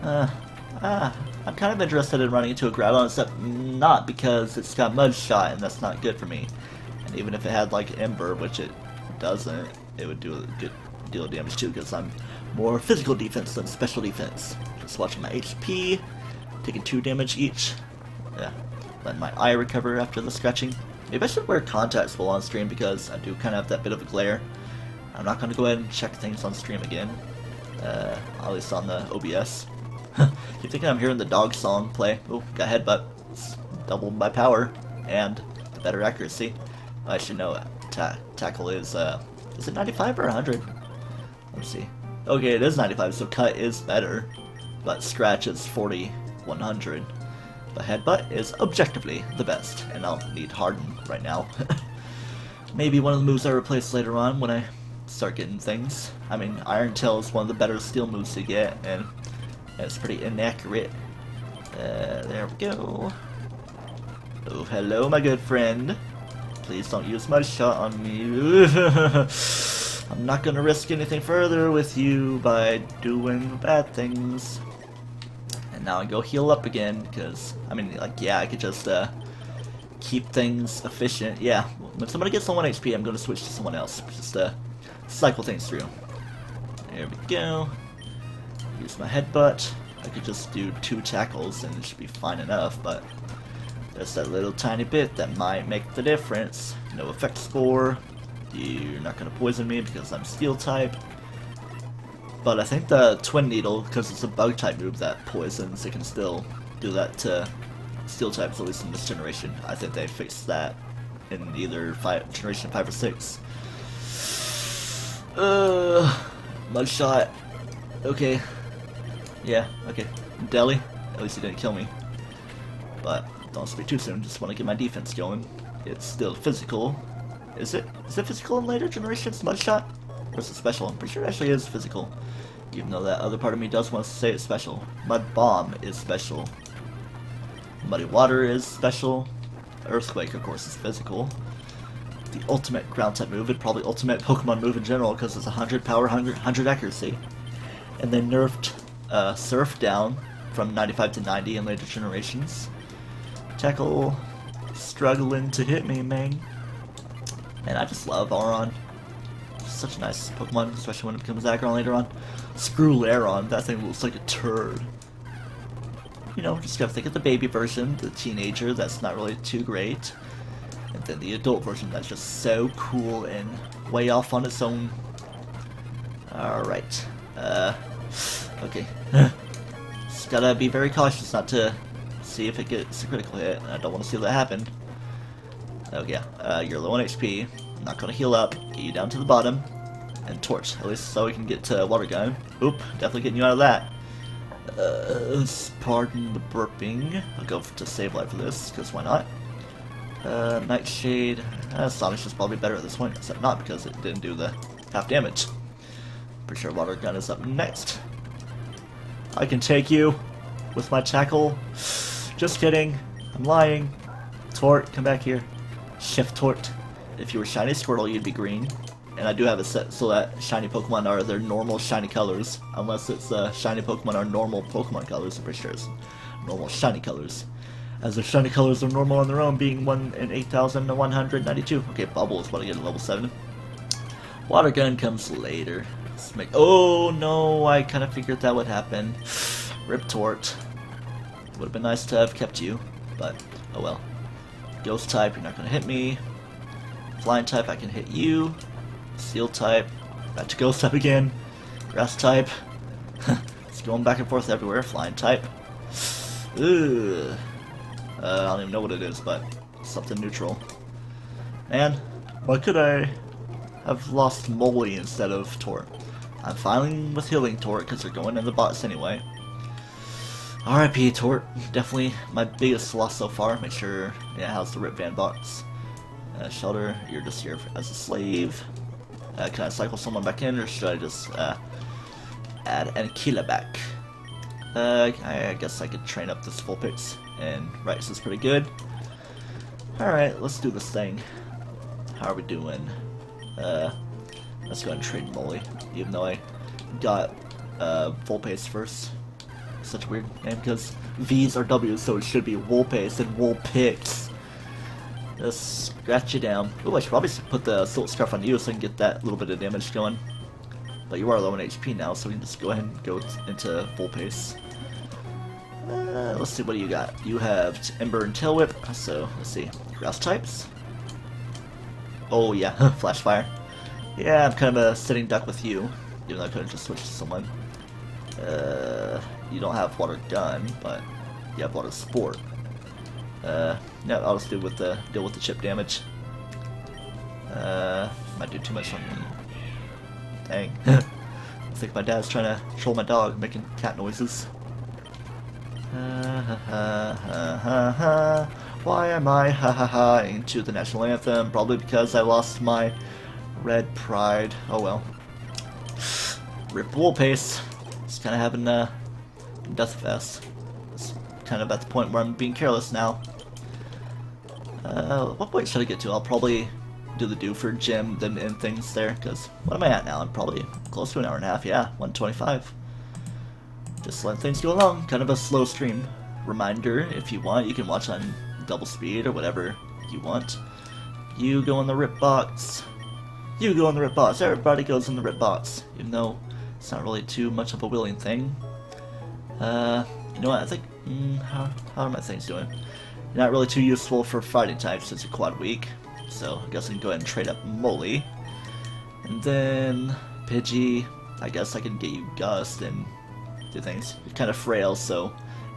I'm kind of interested in running into a Groudon, except not because it's got Mud Shot, and that's not good for me. And even if it had, like, Ember, which it doesn't, it would do a good deal of damage too, because I'm more physical defense than special defense. Just watching my HP, taking 2 damage each. Yeah, let my eye recover after the scratching. Maybe I should wear contacts while on stream because I do kind of have that bit of a glare. I'm not going to go ahead and check things on stream again, at least on the OBS. You think I'm hearing the dog song play? Oh, got headbutt. It's doubled my power and better accuracy. I should know tackle is it 95 or 100? Let's see. Okay, it is 95, so cut is better, but scratch is 40, 100. But headbutt is objectively the best, and I'll need harden right now. Maybe one of the moves I replace later on when I start getting things. I mean, Iron Tail is one of the better steel moves to get, and it's pretty inaccurate. There we go. Oh, hello, my good friend. Please don't use my shot on me. I'm not gonna risk anything further with you by doing bad things. And now I go heal up again, because, I mean, like, yeah, I could just, keep things efficient. Yeah, when somebody gets on 1 HP, I'm gonna switch to someone else. Just, cycle things through. There we go. Use my headbutt. I could just do 2 tackles and it should be fine enough, but there's that little tiny bit that might make the difference. No effect score. You're not going to poison me because I'm steel type. But I think the Twin Needle, because it's a bug type move that poisons, it can still do that to steel types, at least in this generation. I think they fixed that in either generation 5 or 6. Mugshot. Okay. Yeah, okay. Deli. At least he didn't kill me. But don't speak too soon, just want to get my defense going. It's still physical. Is it physical in later generations, Mudshot? Or is it special? I'm pretty sure it actually is physical. Even though that other part of me does want to say it's special. Mud Bomb is special. Muddy Water is special. Earthquake, of course, is physical. The ultimate ground type move, and probably ultimate Pokemon move in general, because it's 100 power, 100 accuracy. And they nerfed Surf down from 95 to 90 in later generations. Tackle, struggling to hit me, man. And I just love Auron. Such a nice Pokemon, especially when it becomes Aggron later on. Screw Laron, that thing looks like a turd. You know, just gotta think of the baby version, the teenager that's not really too great. And then the adult version that's just so cool and way off on its own. Alright. Okay. Just gotta be very cautious not to see if it gets a critical hit. I don't want to see that happen. Oh yeah, you're low on HP. I'm not gonna heal up. Get you down to the bottom. And torch, at least so we can get to water gun. Oop, definitely getting you out of that. Pardon the burping. I'll go to save life for this, because why not? Nightshade. Sonic's just probably better at this point, except not because it didn't do the half damage. Pretty sure water gun is up next. I can take you with my tackle. Just kidding. I'm lying. Tort, come back here. Shift Tort. If you were shiny Squirtle, you'd be green. And I do have it set so that shiny Pokemon are their normal shiny colors. Unless it's shiny Pokemon are normal Pokemon colors. I'm pretty sure it's normal shiny colors. As their shiny colors are normal on their own, being 1 in 8,192. Okay, Bubble is what I get at level 7. Water Gun comes later. Let's make. Oh no, I kind of figured that would happen. Rip Tort. Would have been nice to have kept you, but oh well. Ghost type, you're not going to hit me. Flying type, I can hit you. Steel type, back to Ghost type again. Grass type. It's going back and forth everywhere. Flying type. Ugh. I don't even know what it is, but something neutral. And why could I have lost Molly instead of Tort? I'm fine with healing Tort because they're going in the box anyway. RIP Tort, definitely my biggest loss so far. Make sure it has the Rip Van box. Shelter, you're just here as a slave. Can I cycle someone back in, or should I just add Ankila back? I guess I could train up this Vulpix, and Rice is pretty good. Alright, let's do this thing. How are we doing? Let's go ahead and trade Molly, even though I got Vulpix first. Such a weird name, because V's are W's, so it should be Vulpix and Vulpix. Just scratch you down. Ooh, I should probably put the Silk Scarf on you so I can get that little bit of damage going. But you are low on HP now, so we can just go ahead and go into full pace. Let's see, what do you got? You have Ember and Tail Whip, so let's see. Grass types? Oh yeah, Flash Fire. Yeah, I'm kind of a sitting duck with you, even though I could have just switched to someone. You don't have Water Gun, but you have Water Sport. Yeah, I'll just deal with the chip damage. Might do too much on me. Dang. I think my dad's trying to troll my dog, making cat noises. Why am I ha-ha-ha-ing to the national anthem? Probably because I lost my red pride. Oh well. Rip Wool Pace. Just kind of having a death fest. It's kind of at the point where I'm being careless now. What point should I get to? I'll probably do the Dewford gym, then end things there, because what am I at now? I'm probably close to an hour and a half, yeah, 125. Just letting things go along, kind of a slow stream. Reminder, if you want, you can watch on double speed or whatever you want. You go in the rip box. You go in the rip box. Everybody goes in the rip box, even though it's not really too much of a willing thing. You know what, I think, how are my things doing? Not really too useful for fighting types, it's a quad week. So I guess I can go ahead and trade up Molly. And then Pidgey, I guess I can get you Gust and do things. You're kind of frail, so,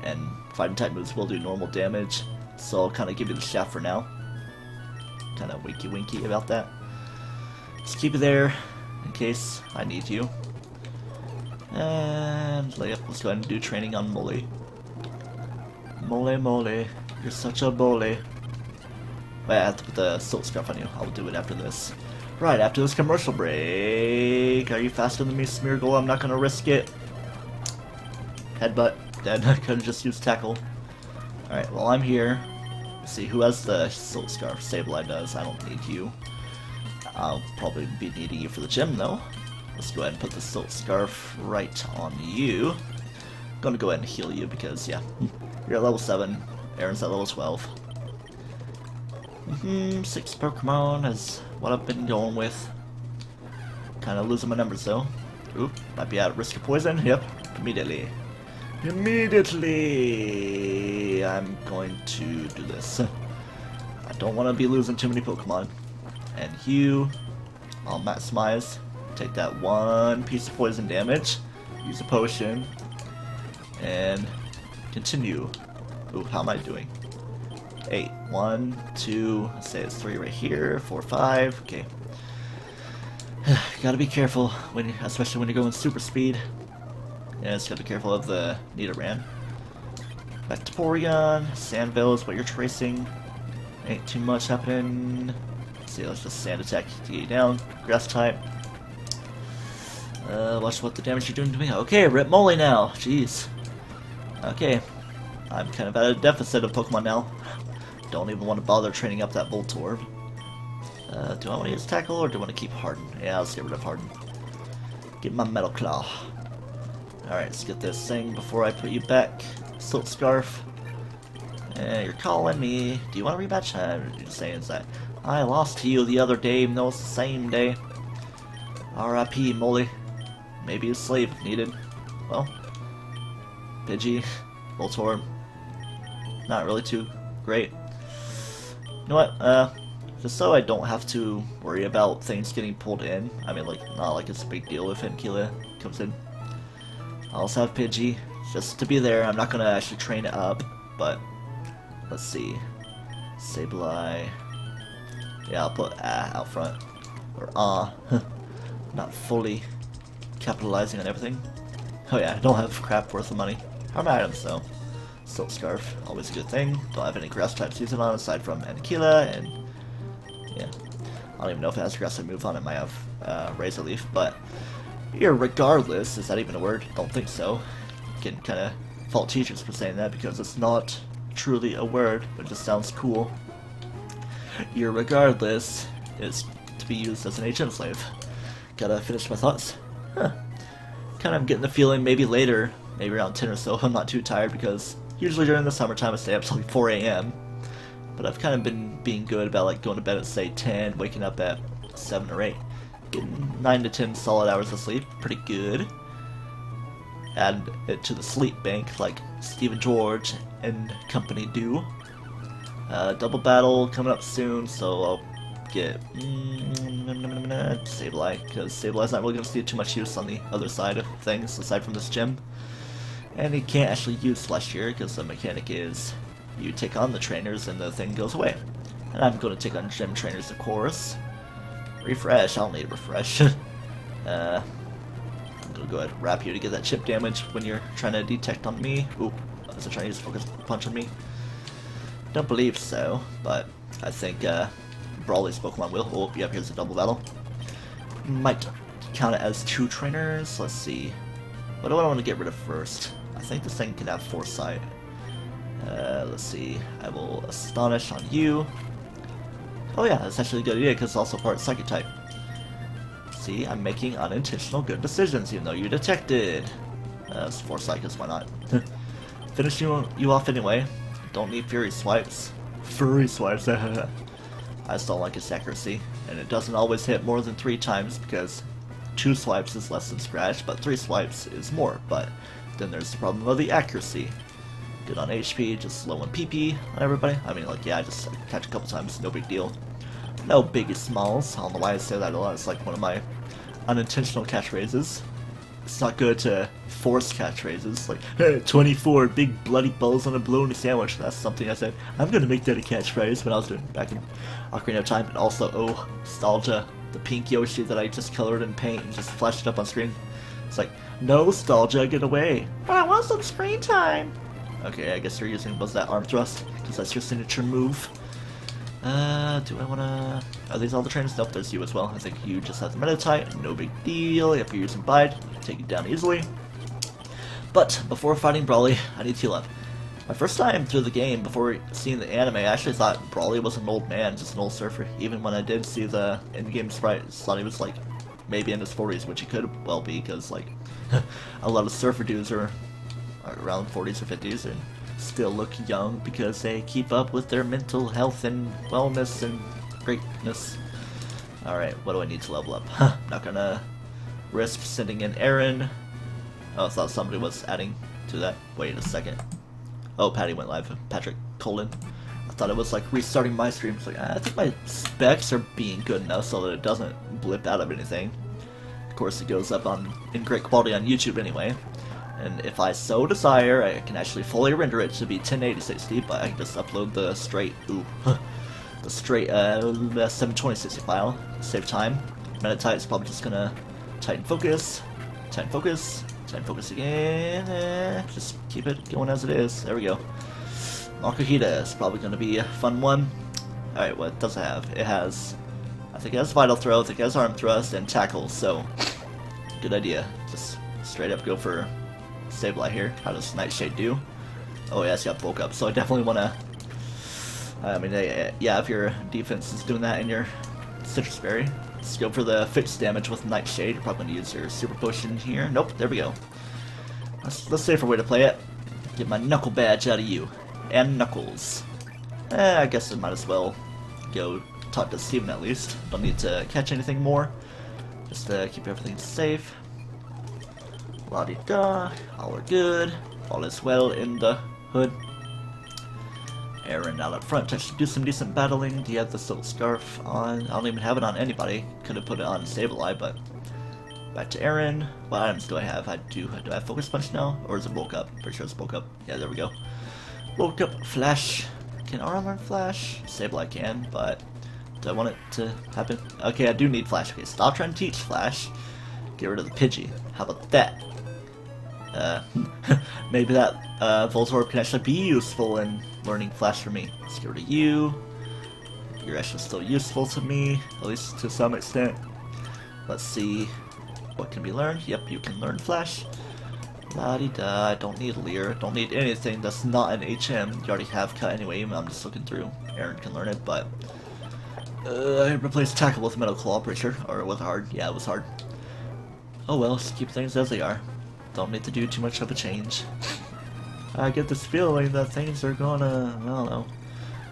and fighting type moves will do normal damage. So I'll kind of give you the shaft for now. Kind of winky winky about that. Just keep it there in case I need you. And yep, let's go ahead and do training on Molly. Molly, you're such a bully. Wait, I have to put the Silk Scarf on you. I'll do it after this. Right, after this commercial break. Are you faster than me, Smeargle? I'm not gonna risk it. Headbutt. Dead. I could've just used Tackle. Alright, well I'm here. Let's see, who has the Silk Scarf? Sableye does. I don't need you. I'll probably be needing you for the gym, though. Let's go ahead and put the Silk Scarf right on you. I'm gonna go ahead and heal you because, yeah, you're at level 7. Aaron's at level 12. 6 Pokemon is what I've been going with. Kind of losing my numbers though. Oop, might be at risk of poison. Yep, immediately. Immediately, I'm going to do this. I don't want to be losing too many Pokemon. And you, I'll maximize. Take that one piece of poison damage. Use a potion. And continue. Ooh, how am I doing? 8. 1, 2, let's say it's 3 right here, 4, 5, okay. Gotta be careful, when, especially when you're going super speed. Yeah, just gotta be careful of the Nidoran. Back to Porygon, Sandville is what you're tracing. Ain't too much happening. Let's see, let's just Sand Attack to get you down. Grass type. Watch what the damage you're doing to me. Okay, Rip Molly now, jeez. Okay, I'm kind of at a deficit of Pokemon now. Don't even want to bother training up that Voltorb. Do I want to use Tackle or do I want to keep Harden? Yeah, let's get rid of Harden. Get my Metal Claw. Alright, let's get this thing before I put you back. Silk Scarf. You're calling me. Do you want a rematch? You're just saying that I lost to you the other day, even though it's the same day. R.I.P. Molly. Maybe a slave if needed. Well, Pidgey, Voltorb. Not really too great. You know what, just so I don't have to worry about things getting pulled in, I mean, like, not like it's a big deal if Ankila comes in. I also have Pidgey, just to be there. I'm not gonna actually train it up, but, let's see. Sableye. Yeah, I'll put out front. Or not fully capitalizing on everything. Oh yeah, I don't have crap worth of money. How are my items, though? Silk Scarf, always a good thing. Don't have any grass types using on aside from Ankila, and yeah. I don't even know if it has a grass type move on it. Might have Razor Leaf, but irregardless, is that even a word? Don't think so. You can kind of fault teachers for saying that because it's not truly a word, but it just sounds cool. Irregardless is to be used as an HM slave. Gotta finish my thoughts. Huh. Kind of getting the feeling maybe later, maybe around 10 or so, I'm not too tired because usually during the summertime I stay up till like 4 a.m. But I've kind of been being good about like going to bed at say 10, waking up at 7 or 8. getting 9 to 10 solid hours of sleep. Pretty good. Add it to the sleep bank like Steven George and company do. Double battle coming up soon, so I'll get Sableye, because Sableye's not really going to see too much use on the other side of things aside from this gym. And he can't actually use Flesh here because the mechanic is you take on the trainers and the thing goes away. And I'm going to take on gym trainers, of course. Refresh, I'll need a refresh. I'm going to go ahead and wrap you to get that chip damage when you're trying to detect on me. Oop, is it trying to use focus punch on me? Don't believe so, but I think Brawly's Pokemon will. Oh, yep, here's a double battle. Might count it as 2 trainers. Let's see. What do I want to get rid of first? I think this thing can have Foresight. Let's see. I will Astonish on you. Oh yeah, that's actually a good idea because it's also part Psychic type. See, I'm making unintentional good decisions even though you detected. Foresight, because why not? Finish you off anyway. Don't need Fury Swipes. Furry Swipes. I just don't like its accuracy. And it doesn't always hit more than 3 times because 2 swipes is less than Scratch, but 3 swipes is more. But then there's the problem of the accuracy. Good on HP, just low on PP on everybody. I mean, like, yeah, I just catch a couple times, no big deal. No biggie smalls. I don't know why I say that a lot. It's like one of my unintentional catchphrases. It's not good to force catchphrases, like, hey, 24 big bloody balls on a bologna sandwich. That's something I said, I'm gonna make that a catchphrase when I was doing back in Ocarina of Time. And also, oh, nostalgia. The pink Yoshi that I just colored in paint and just flashed it up on screen. It's like, no, nostalgia, get away. But I want some screen time. Okay, I guess you're using, was that arm thrust? Because that's your signature move. Do I wanna... Are these all the trainers? Nope, there's you as well. I think you just have the meta type. No big deal. If you're using Bide, you can take it down easily. But before fighting Brawly, I need to heal up. My first time through the game, before seeing the anime, I actually thought Brawly was an old man, just an old surfer. Even when I did see the in-game sprite, I thought he was like maybe in his 40s, which he could well be, because like a lot of surfer dudes are around 40s or 50s and still look young because they keep up with their mental health and wellness and greatness. Alright, what do I need to level up? Not gonna risk sending in Aaron. Oh, I thought somebody was adding to that. Wait a second. Oh, Patty went live. Patrick Colin. I thought it was like restarting my stream. It's like, I think my specs are being good enough so that it doesn't blip out of anything. Of course, it goes up in great quality on YouTube anyway. And if I so desire, I can actually fully render it to be 1080-60, but I can just upload the straight, the straight 720-60 file, save time. Meta-type is probably just gonna tighten focus again, just keep it going as it is. There we go. Makuhita is probably gonna be a fun one. Alright, what does it have? It has, I think it has Vital Throw, I think it has Arm Thrust, and Tackle, so good idea. Just straight up go for Sableye here. How does Nightshade do? Oh yeah, it's got Bulk Up, so I definitely want to... I mean, yeah, if your defense is doing that in your Citrus Berry, let's go for the fixed damage with Nightshade. You're probably going to use your Super Potion here. Nope, there we go. Let's safer way to play it. Get my Knuckle Badge out of you. And Knuckles. I guess I might as well go talk to Steven at least. Don't need to catch anything more. Just keep everything safe. La-di-da, all are good, all is well in the hood. Aaron out up front to do some decent battling. Do you have the Silk Scarf on? I don't even have it on anybody. Could have put it on Sableye, but back to Aaron. What items do I have? Do I have Focus Punch now? Or is it Bulk Up? Pretty sure it's Bulk Up. Yeah, there we go. Bulk Up, Flash. Can Aura learn Flash? Sableye can, but do I want it to happen? Okay, I do need Flash. Okay, stop trying to teach Flash. Get rid of the Pidgey. How about that? Maybe that Voltorb can actually be useful in learning Flash for me. Let's get rid of you. You're actually still useful to me, at least to some extent. Let's see what can be learned. Yep, you can learn Flash. La-di-da, I don't need Leer. Don't need anything that's not an HM. You already have Cut anyway, I'm just looking through. Aaron can learn it, but I replaced Tackle with Metal Claw, pretty sure. Or with Hard. Yeah, it was Hard. Oh well, just keep things as they are. Don't need to do too much of a change. I get this feeling that things are gonna, I don't know,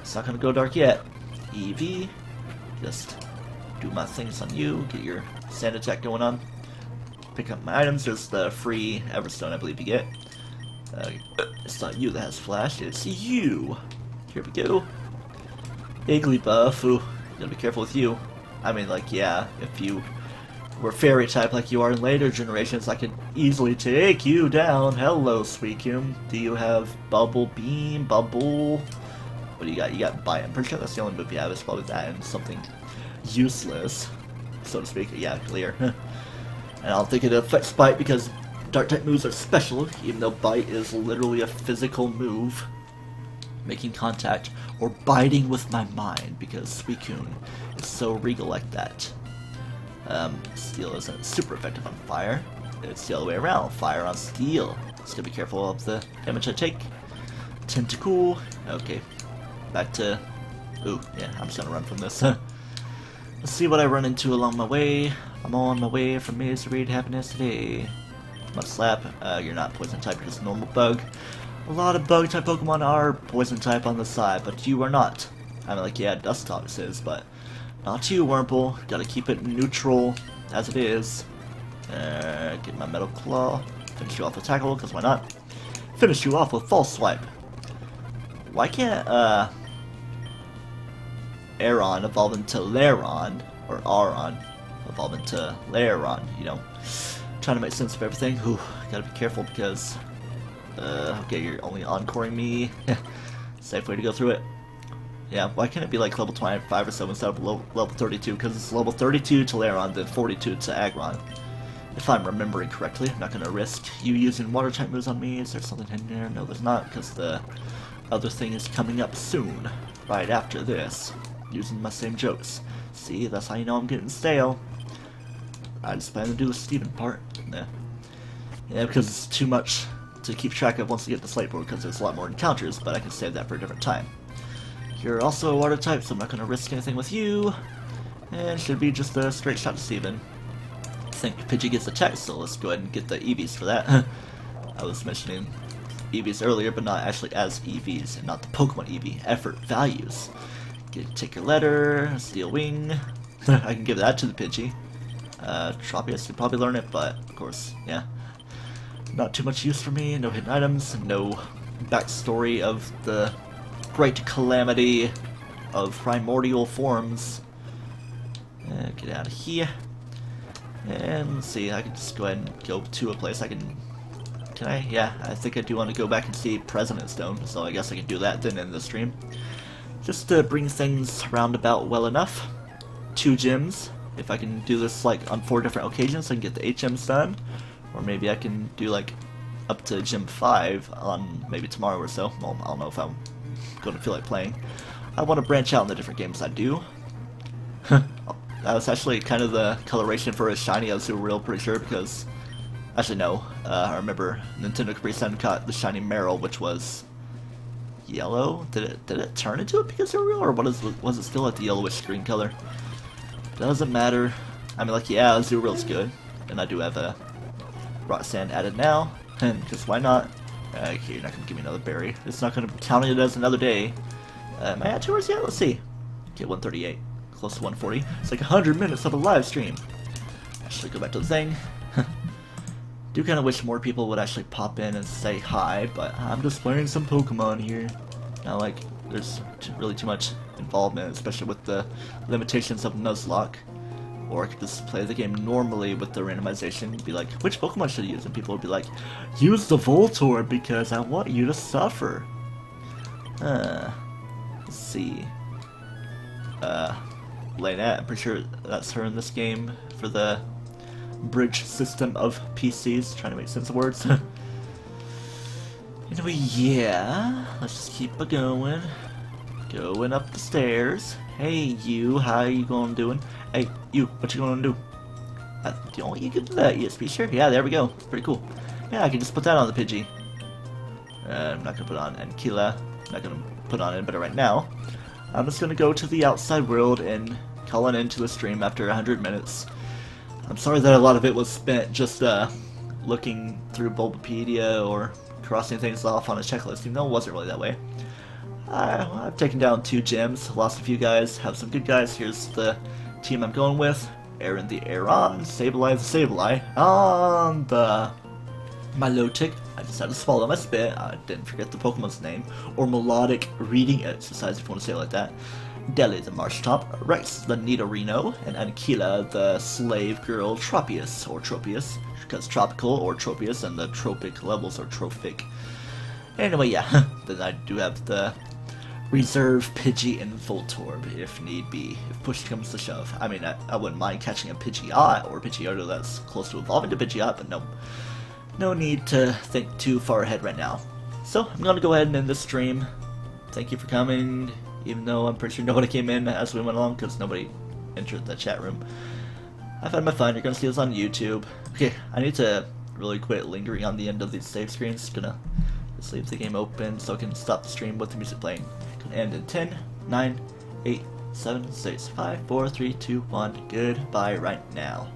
it's not gonna go dark yet. Eevee, just do my things on you, get your sand attack going on. Pick up my items. There's the free Everstone I believe you get. It's not you that has flash, it's you. Here we go. Igglybuff. Ooh, gotta be careful with you. I mean, like, yeah, if you were fairy type like you are in later generations, I could easily take you down. Hello, Suicune. Do you have Bubble Beam, Bubble? What do you got? You got Bite. I'm pretty sure that's the only move you have. It's probably that and something useless, so to speak. Yeah, clear. And I don't think it affects Bite because Dark type moves are special, even though Bite is literally a physical move. Making contact or biting with my mind because Suicune is so regal like that. Steel isn't super effective on fire. It's the other way around. Fire on steel. Just gotta be careful of the damage I take. Tentacool. Okay. Back to... Ooh, yeah, I'm just gonna run from this. Let's see what I run into along my way. I'm on my way from misery to happiness today. Mud Slap. You're not poison type, you're just a normal bug. A lot of bug type Pokemon are poison type on the side, but you are not. I mean, like, yeah, Dustox is, but not you, Wurmple. Gotta keep it neutral as it is. Get my Metal Claw. Finish you off with Tackle, because why not? Finish you off with False Swipe. Why can't, Aron evolve into Lairon, or Aron evolve into Lairon, you know? Trying to make sense of everything. Ooh, gotta be careful because... okay, you're only encoring me. Safe way to go through it. Yeah, why can't it be like level 25 or so instead of level 32? Because it's level 32 to Lairon, then 42 to Aggron. If I'm remembering correctly, I'm not going to risk you using water type moves on me. Is there something in there? No, there's not, because the other thing is coming up soon, right after this. Using my same jokes. See, that's how you know I'm getting stale. I just plan to do the Steven part. Yeah, because it's too much to keep track of once you get the slate board, because there's a lot more encounters, but I can save that for a different time. You're also a water type, so I'm not going to risk anything with you. And should be just a straight shot to Steven. I think Pidgey gets attacked, so let's go ahead and get the EVs for that. I was mentioning EVs earlier, but not actually as EVs, and not the Pokemon EV. Effort values. Take your letter, Steel Wing. I can give that to the Pidgey. Tropius could probably learn it, but of course, yeah. Not too much use for me, no hidden items, no backstory of the great calamity of primordial forms. Get out of here. And let's see, I can just go ahead and go to a place I can... Can I? Yeah, I think I do want to go back and see President Stone, so I guess I can do that then in the stream. Just to bring things roundabout well enough. 2 gyms. If I can do this like on 4 different occasions, I can get the HMs done. Or maybe I can do like up to Gym 5 on maybe tomorrow or so. Well, I don't know if I'm going to feel like playing. I want to branch out in the different games I do. That was actually kind of the coloration for a shiny Azurill, pretty sure, because... Actually, no. I remember Nintendo Capri Sun caught the shiny Meryl, which was... yellow? Did it turn into a Pikachu, or was it still at the yellowish green color? Doesn't matter. I mean, like, yeah, Azurill's good. And I do have a rock sand added now. And because why not? Okay, you're not going to give me another berry. It's not going to count it as another day. Am I at 2 hours yet? Let's see. Okay, 138. Close to 140. It's like 100 minutes of a live stream. Actually, go back to the thing. Do kind of wish more people would actually pop in and say hi, but I'm just playing some Pokemon here. Not like there's really too much involvement, especially with the limitations of Nuzlocke. Or I could just play the game normally with the randomization, be like, which Pokemon should I use? And people would be like, use the Voltorb because I want you to suffer. Let's see. Lynette, I'm pretty sure that's her in this game for the bridge system of PCs, trying to make sense of words. Anyway, yeah, let's just keep it going. Going up the stairs. Hey, you, how you going doing? Hey, you, what you gonna do? Don't you get that ESP shirt? Yeah, there we go. It's pretty cool. Yeah, I can just put that on the Pidgey. I'm not gonna put on Ankila. I'm not gonna put on anybody right now. I'm just gonna go to the outside world and call it into a stream after 100 minutes. I'm sorry that a lot of it was spent just looking through Bulbapedia or crossing things off on a checklist, even though it wasn't really that way. I've taken down 2 gyms, lost a few guys, have some good guys. Here's the team I'm going with. Aaron the Aaron, Sableye the Sableye. On the Milotic, I decided to swallow my spit. I didn't forget the Pokemon's name, or melodic reading exercise if you want to say it like that. Deli the Marshtomp, Rex the Nidorino, and Ankila the slave girl Tropius, or Tropius, because tropical or Tropius, and the tropic levels are trophic. Anyway, yeah, then I do have the reserve Pidgey and Voltorb if need be, if push comes to shove. I mean, I wouldn't mind catching a Pidgeot or Pidgeotto that's close to evolving to Pidgeot, but no need to think too far ahead right now. So, I'm gonna go ahead and end this stream. Thank you for coming, even though I'm pretty sure nobody came in as we went along because nobody entered the chat room. I've had my fun. You're gonna see this on YouTube. Okay, I need to really quit lingering on the end of these save screens. Gonna just leave the game open so I can stop the stream with the music playing. Gonna end in 10, 9, 8, 7, 6, 5, 4, 3, 2, 1. Goodbye right now.